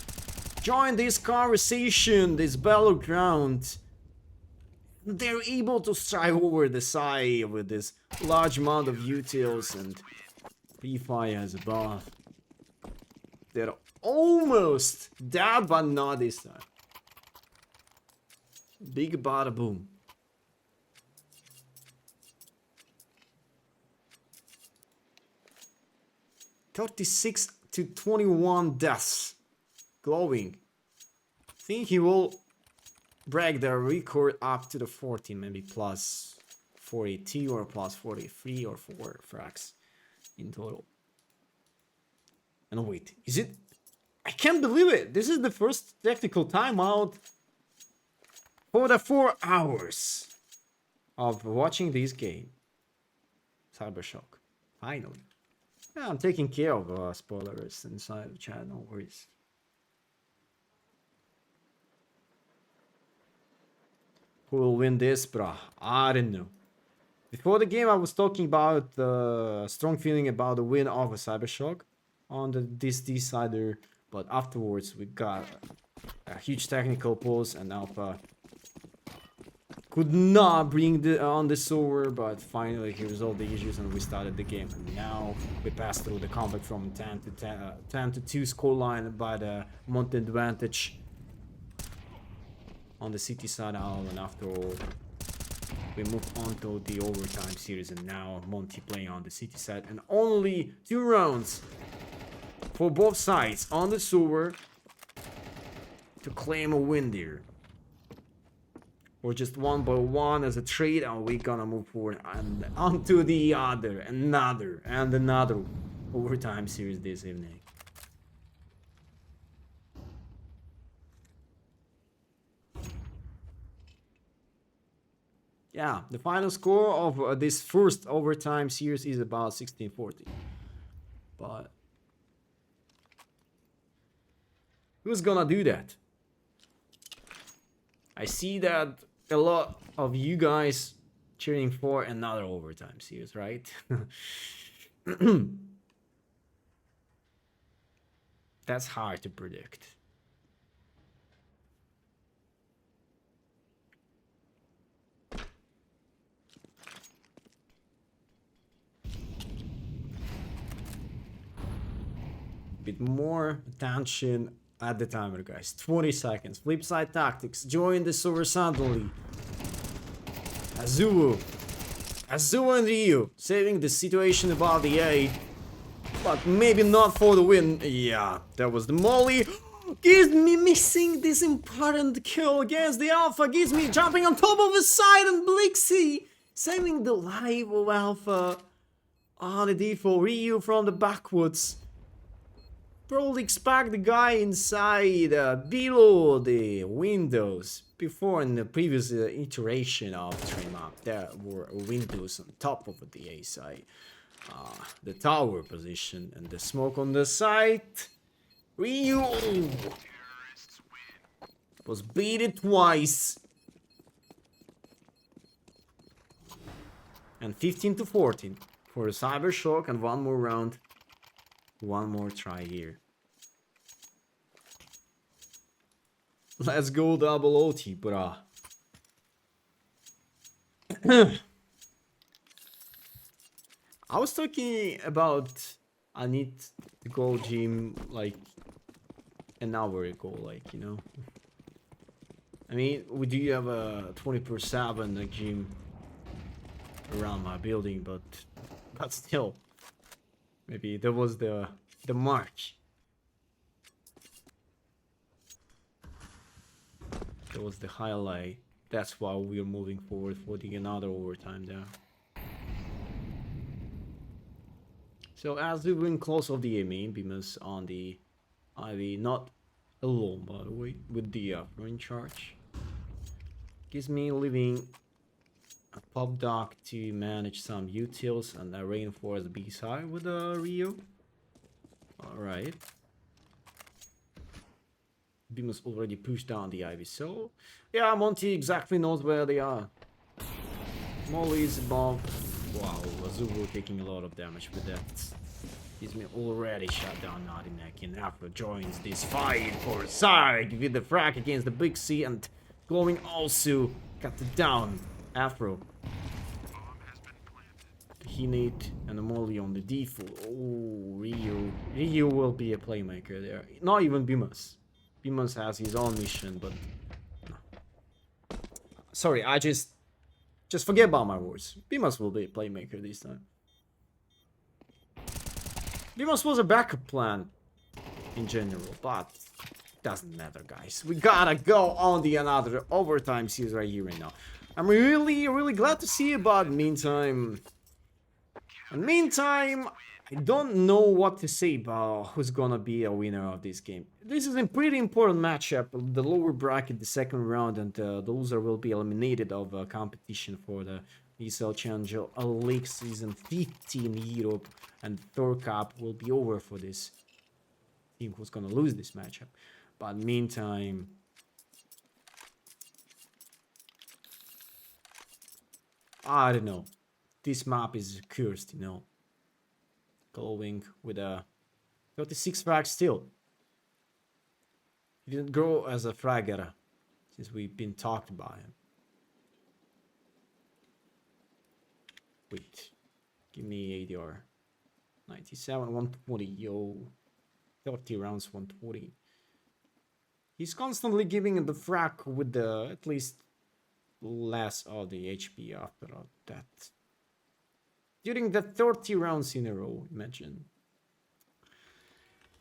join this conversation, this battleground. They're able to strike over the side with this large amount of utils and P-Fire as a buff. They're almost dead, but not this time. Big bada boom. (36-21) deaths. Glowing. I think he will break the record up to the 14, maybe plus 42 or plus 43 or 4 frags in total. And wait, is it? I can't believe it. This is the first technical timeout for the 4 hours of watching this game. CYBERSHOKE. Finally. Yeah, I'm taking care of spoilers inside the chat, no worries. Who will win this, bruh? I don't know. Before the game, I was talking about the strong feeling about the win of a CYBERSHOKE on the decider, but afterwards we got a huge technical pause and Alpha could not bring on the server, but finally he resolved the issues and we started the game. And now we passed through the combat from 10 to 2 scoreline by the Monte advantage on the city side now, and after all we move on to the overtime series, and now Monte playing on the city side, and only 2 rounds for both sides on the server to claim a win there, or just 1-by-1 as a trade, and we're gonna move forward and onto the another overtime series this evening. Yeah, the final score of this first overtime series is about 16-40. But who's gonna do that? I see that a lot of you guys cheering for another overtime series, right? That's hard to predict. bit more attention at the timer, guys. 20 seconds. Flip side tactics. Join the server suddenly. Azuo and Ryu saving the situation above the A. But maybe not for the win. Yeah, that was the molly. Gives me missing this important kill against the Alpha. Gives me jumping on top of the side and Blixie saving the life of Alpha. On the default, Ryu from the backwoods. Probably expect the guy inside, below the windows. Before in the previous iteration of the train map, there were windows on top of the A side. The tower position and the smoke on the side. Ryu was beaten twice. And 15-14 for the CYBERSHOKE and one more round. One more try here. Let's go double OT, brah. I was talking about I need to go gym like an hour ago, like, you know. I mean, we do have a 24/7 like gym around my building, but still, maybe that was the mark. That was the highlight. That's why we're moving forward for the another overtime there. So as we win close of the main, Bemus on the IV, not alone by the way, with the in charge. Gives me leaving a pop dock to manage some utils and I reinforce the B side with Rio. Alright. Bemus already pushed down the Ivy, so yeah, Monte exactly knows where they are. Molly is above. Wow, Azuo taking a lot of damage with that. He's been already shot down Nadinek, and Afro joins this fight for side with the frag against the Big C and going also cut it down. Afro. He need an Molly on the default. Oh, Ryu will be a playmaker there. Not even Bemus. Bemus has his own mission, but no. Sorry, I just forget about my words. Bemus will be a playmaker this time. Bemus was a backup plan in general, but doesn't matter, guys. We gotta go on the another overtime series right here and now. I'm really glad to see it, but meantime, I don't know what to say about who's gonna be a winner of this game. This is a pretty important matchup. The lower bracket, the second round, and the loser will be eliminated of a competition for the ESL Challenger League Season 50 in Europe, and Third Cup will be over for this team who's gonna lose this matchup. But meantime, I don't know. This map is cursed, you know. Going with a 36 frag still. He didn't grow as a fragger since we've been talked about him. Wait, give me ADR. 97, 120, yo. 30 rounds, 140. He's constantly giving the frag with the at least less of the HP after that. During the 30 rounds in a row, imagine.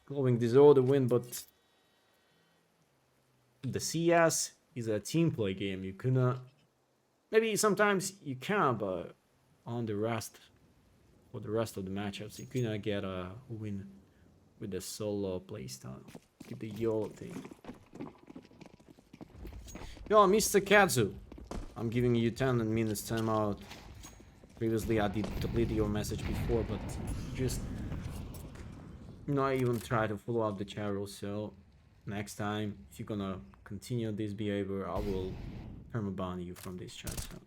Glowing deserve the win, but the CS is a team play game. You cannot. Maybe sometimes you can, but on the rest, for the rest of the matchups, you cannot get a win with the solo playstyle. With the YOLO thing. Yo, Mr. Katsu, I'm giving you 10 minutes timeout. Previously, I did delete your message before, but just not even try to follow up the channel. So next time, if you're gonna continue this behavior, I will permaban you from this chat. So.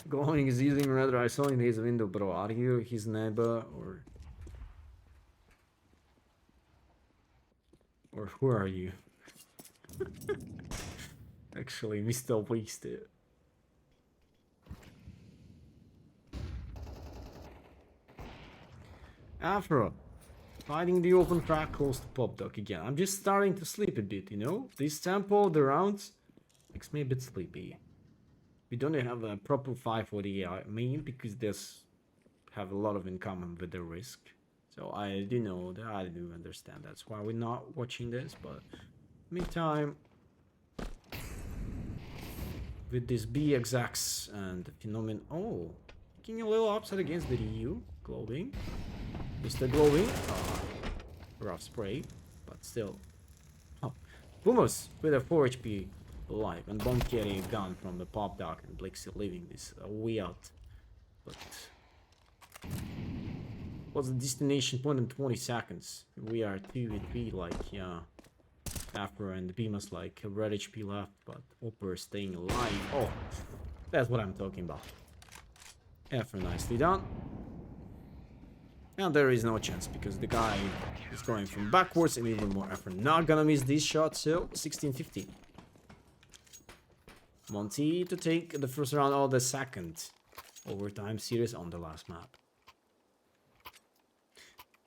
Going is using rather I saw in his window, bro. Are you his neighbor or who are you? Actually, Mr. Wasted. Afro. Finding the open track close to Pop Duck again. I'm just starting to sleep a bit, you know? This tempo of the rounds makes me a bit sleepy. We don't have a proper 540 main because this have a lot of in common with the risk. So I do know that, I do understand. That's why we're not watching this, but meantime, with this BXX and the phenomenon. Oh, getting a little upset against the EU. Glowing. Mr. Glowing. Rough spray, but still. Oh, Boomers with a 4 HP alive and Bomb carrying a gun from the Pop Dog and Blixie leaving this weird. But what's the destination point in 20 seconds? We are 2v3, like, yeah. Afro and Beamus like red HP left, but Opera staying alive. Oh, that's what I'm talking about. Afro nicely done. And there is no chance because the guy is going from backwards and even more effort. Not gonna miss this shot, so 16-15. Monte to take the first round of the second overtime series on the last map.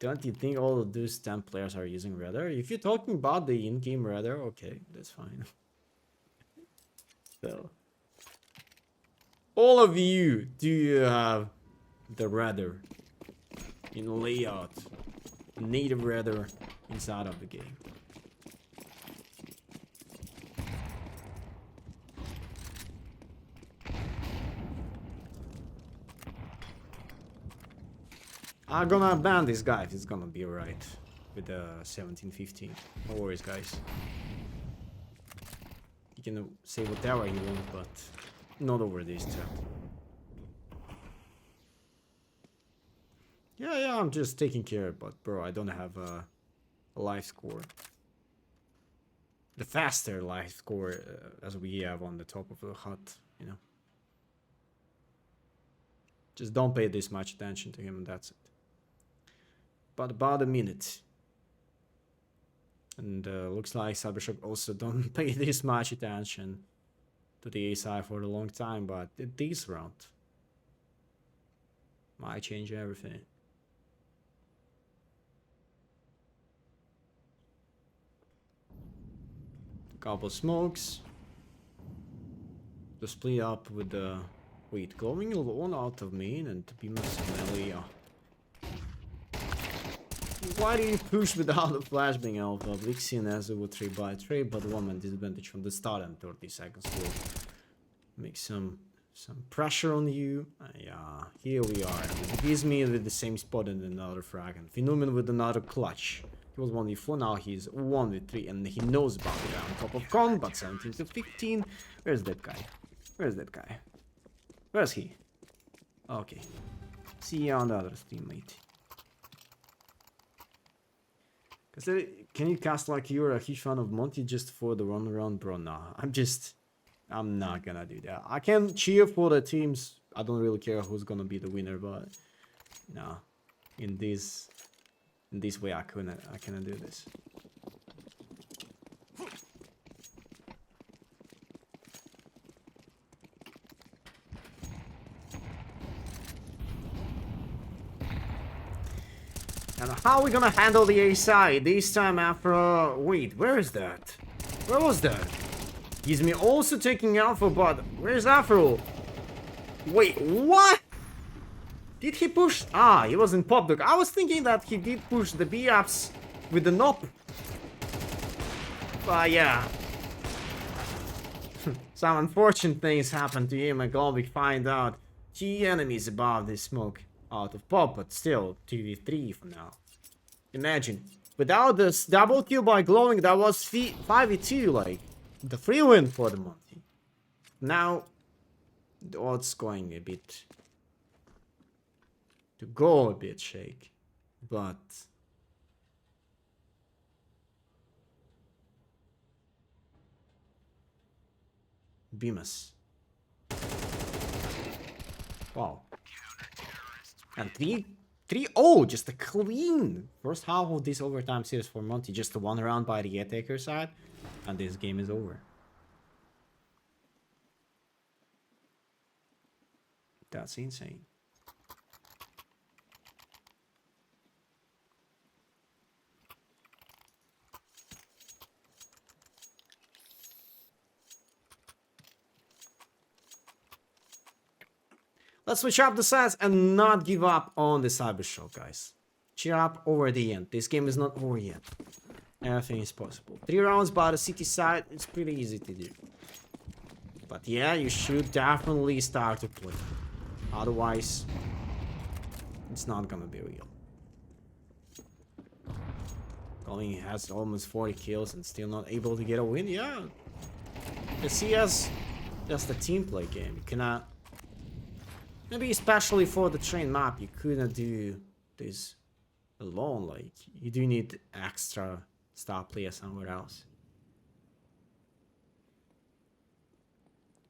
Don't you think all of those 10 players are using radar? If you're talking about the in-game radar, okay, that's fine. So, all of you, do you have the radar in layout, native radar inside of the game? I'm gonna ban this guy if it's gonna be right with the 17-15. No worries, guys. He can say whatever he wants, but not over this chat. Yeah, I'm just taking care, but bro, I don't have a life score. The faster life score as we have on the top of the hut, you know. Just don't pay this much attention to him and that's it. But about a minute. And looks like CYBERSHOKE also don't pay this much attention to the ASI for a long time, but this round might change everything. Couple smokes. To split up with the... Wait, glowing alone out of main and to be melee. Why do you push without a flashbang alpha? Blixie and Ezra would 3x3, but 1 man disadvantage from the start and 30 seconds will make some pressure on you. Yeah, here we are. It gives me with the same spot and another frag. And Phenomenon with another clutch. He was 1v4, now he's 1v3, and he knows about it on top of con, but 17-15. Where's that guy? Where's that guy? Where's he? Okay. See you on the other teammate. Can you cast like you're a huge fan of Monte just for the run around, bro? Nah, I'm not gonna do that. I can cheer for the teams. I don't really care who's gonna be the winner, but nah, in this way I cannot do this. And how are we gonna handle the ASI this time after... Wait, where is that? Where was that? He's me also taking Alpha, but where's Afro? Wait, what? Did he push? Ah, he was in Pop Dog. I was thinking that he did push the B-ups with the NOP. But yeah. Some unfortunate things happened to him and Golvik find out 2 enemies above the smoke out of Pop, but still 2v3 for now. Imagine, without this double kill by glowing, that was 5v2, like the free win for the Monte. Now the odds going a bit to go a bit shake, but Beamus. Wow. And 3-0, just a clean first half of this overtime series for Monte. Just a 1 round by the attacker side, and this game is over. That's insane. Let's switch up the sides and not give up on the CyberShoke, guys. Cheer up over the end. This game is not over yet. Everything is possible. 3 rounds by the city side, it's pretty easy to do. But yeah, you should definitely start to play. Otherwise, it's not gonna be real. Colin has almost 40 kills and still not able to get a win. Yeah, the CS just a team play game. You cannot, maybe especially for the train map, you couldn't do this alone. Like, you do need extra star player somewhere else.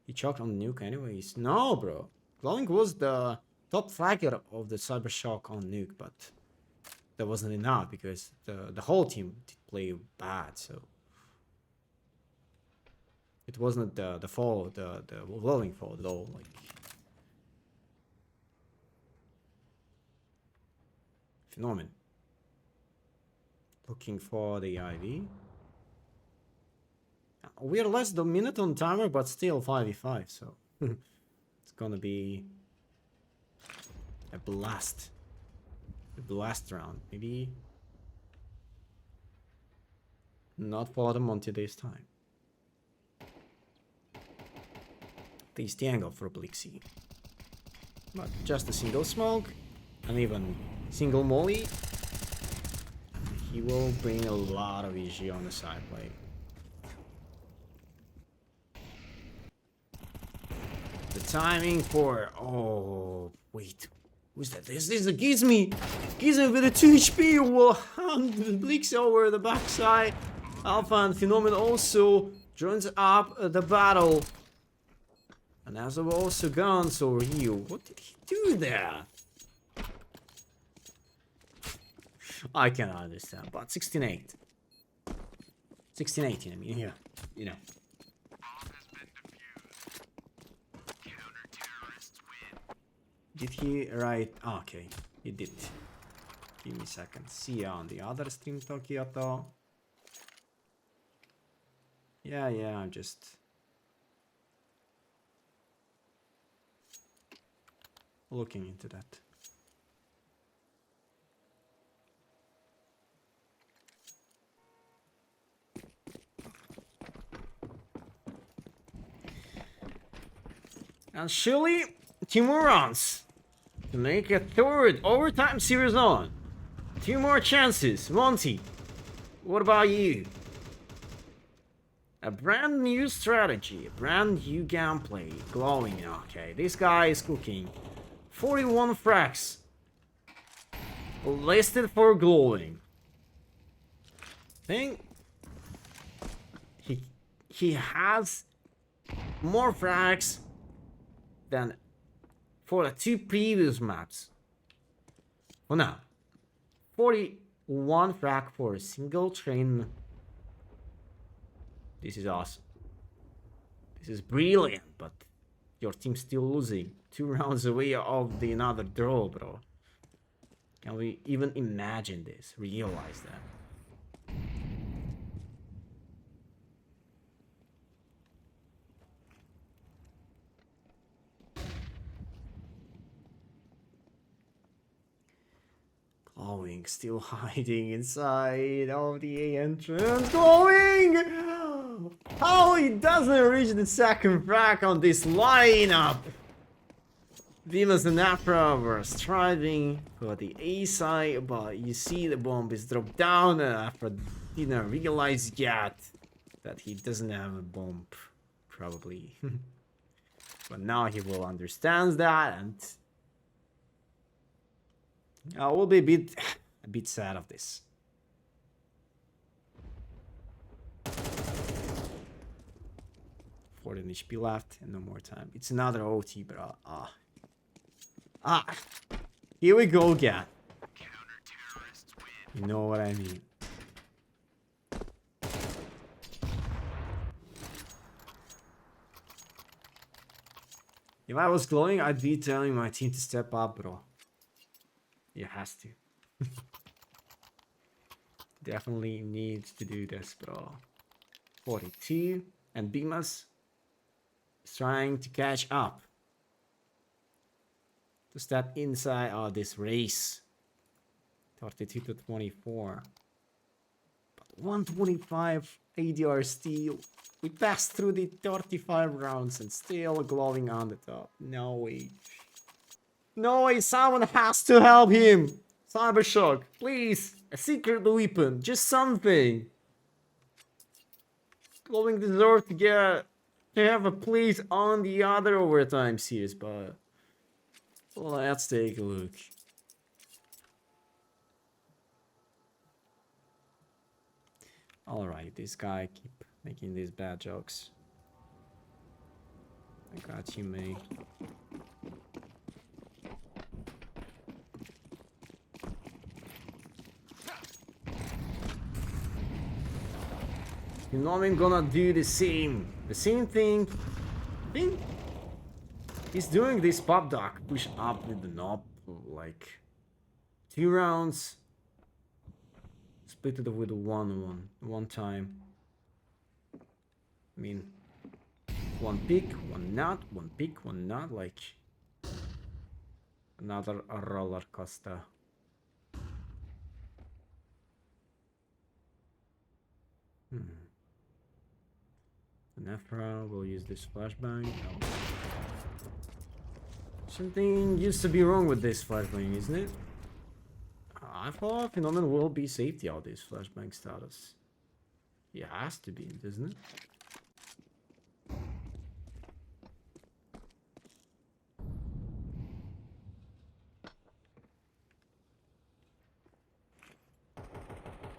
He choked on the nuke anyways. No, bro. Glowing was the top fragger of the CyberShoke on nuke, but that wasn't enough because the whole team did play bad. So it wasn't the fault, the Glowing fault at all. Like, phenomenon. Looking for the IV. We're less than a minute on timer, but still 5v5, so it's gonna be a blast. A blast round. Maybe not for the Monte this time. Tasty angle for Blixie. But just a single smoke, and even single molly. He will bring a lot of EG on the side play. The timing for... Oh, wait. Who's that? This is a Gizmi! Gizmi with a 2 HP will hand Blix over the backside. Alpha and Phenomenon also joins up the battle. And as I've also gone, so Ryu. What did he do there? I cannot understand, but 16-8. 16-18, I mean, yeah, you know. Did he write? Oh, okay, he did. Give me a second. See ya on the other stream, Tokyo. Yeah, I'm just looking into that. And surely 2 more rounds to make a 3rd overtime series on. 2 more chances. Monte, what about you? A brand new strategy, a brand new gameplay. Glowing, okay. This guy is cooking. 41 frags listed for Glowing. Think he has more frags than for the 2 previous maps. Oh no. 41 frag for a single train. This is awesome. This is brilliant, but your team's still losing. 2 rounds away of the another draw, bro. Can we even imagine this? Realize that? Glowing, still hiding inside of the entrance. Glowing! How he doesn't reach the 2nd frag on this lineup? Venus and Afra were striving for the A side, but you see the bomb is dropped down and Afra didn't realize yet that he doesn't have a bomb, probably. But now he will understand that, and I will be a bit sad of this. For the HP left and no more time. It's another OT, bro. Here we go again. You know what I mean. If I was Glowing, I'd be telling my team to step up, bro. It has to. Definitely needs to do this, bro. 42. And Bimas is trying to catch up. to step inside this race. 32 to 24. But 125 ADR steal. We passed through the 35 rounds and still glowing on the top. No way. No way, someone has to help him. CYBERSHOKE, please. A secret weapon, just something. Glowing deserves to have a place on the other overtime series, but let's take a look. Alright, this guy keep making these bad jokes. I got you, mate. You know I'm gonna do the same thing. I think he's doing this pop dock push up with the knob like 2 rounds. Split it with one time. I mean, one pick, one not, one pick, one not, like another roller coaster. Nefra will use this flashbang. No. Something used to be wrong with this flashbang, isn't it? I thought Phenomenon will be safety out this flashbang status. It has to be, doesn't it?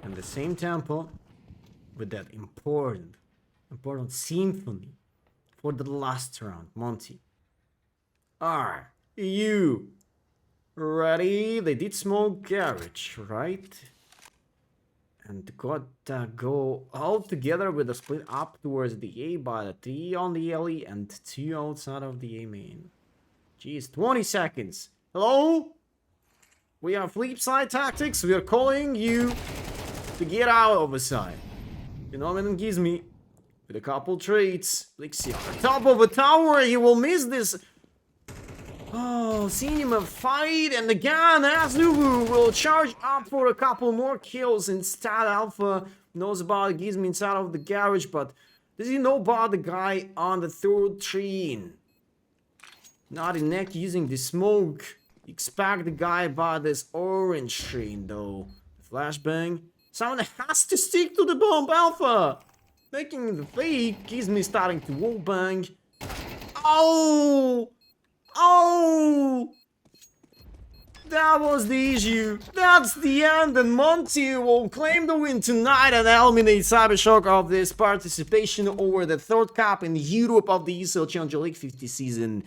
And the same tempo with that important symphony for the last round, Monte. Are you ready? They did smoke garage, right? And got go all together with a split up towards the A by the 3 on the alley and 2 outside of the A main. Jeez, 20 seconds. Hello? We have flip side tactics. We are calling you to get out of the side. Phenomenon gives me with a couple trades. Lixi on the top of a tower. He will miss this. Oh, Cinema fight, and again, Azubu will charge up for a couple more kills. Instead, Alpha knows about Gizmi inside of the garage, but does he know about the guy on the 3rd train? Not in neck using the smoke. Expect the guy by this orange train, though. Flashbang. Someone has to stick to the bomb, Alpha! Making the fake, Gizmi starting to wallbang. Oh! Oh! That was the issue. That's the end, and Monte will claim the win tonight and eliminate CYBERSHOKE of this participation over the 3rd cup in Europe of the ESL Challenger League 50 season.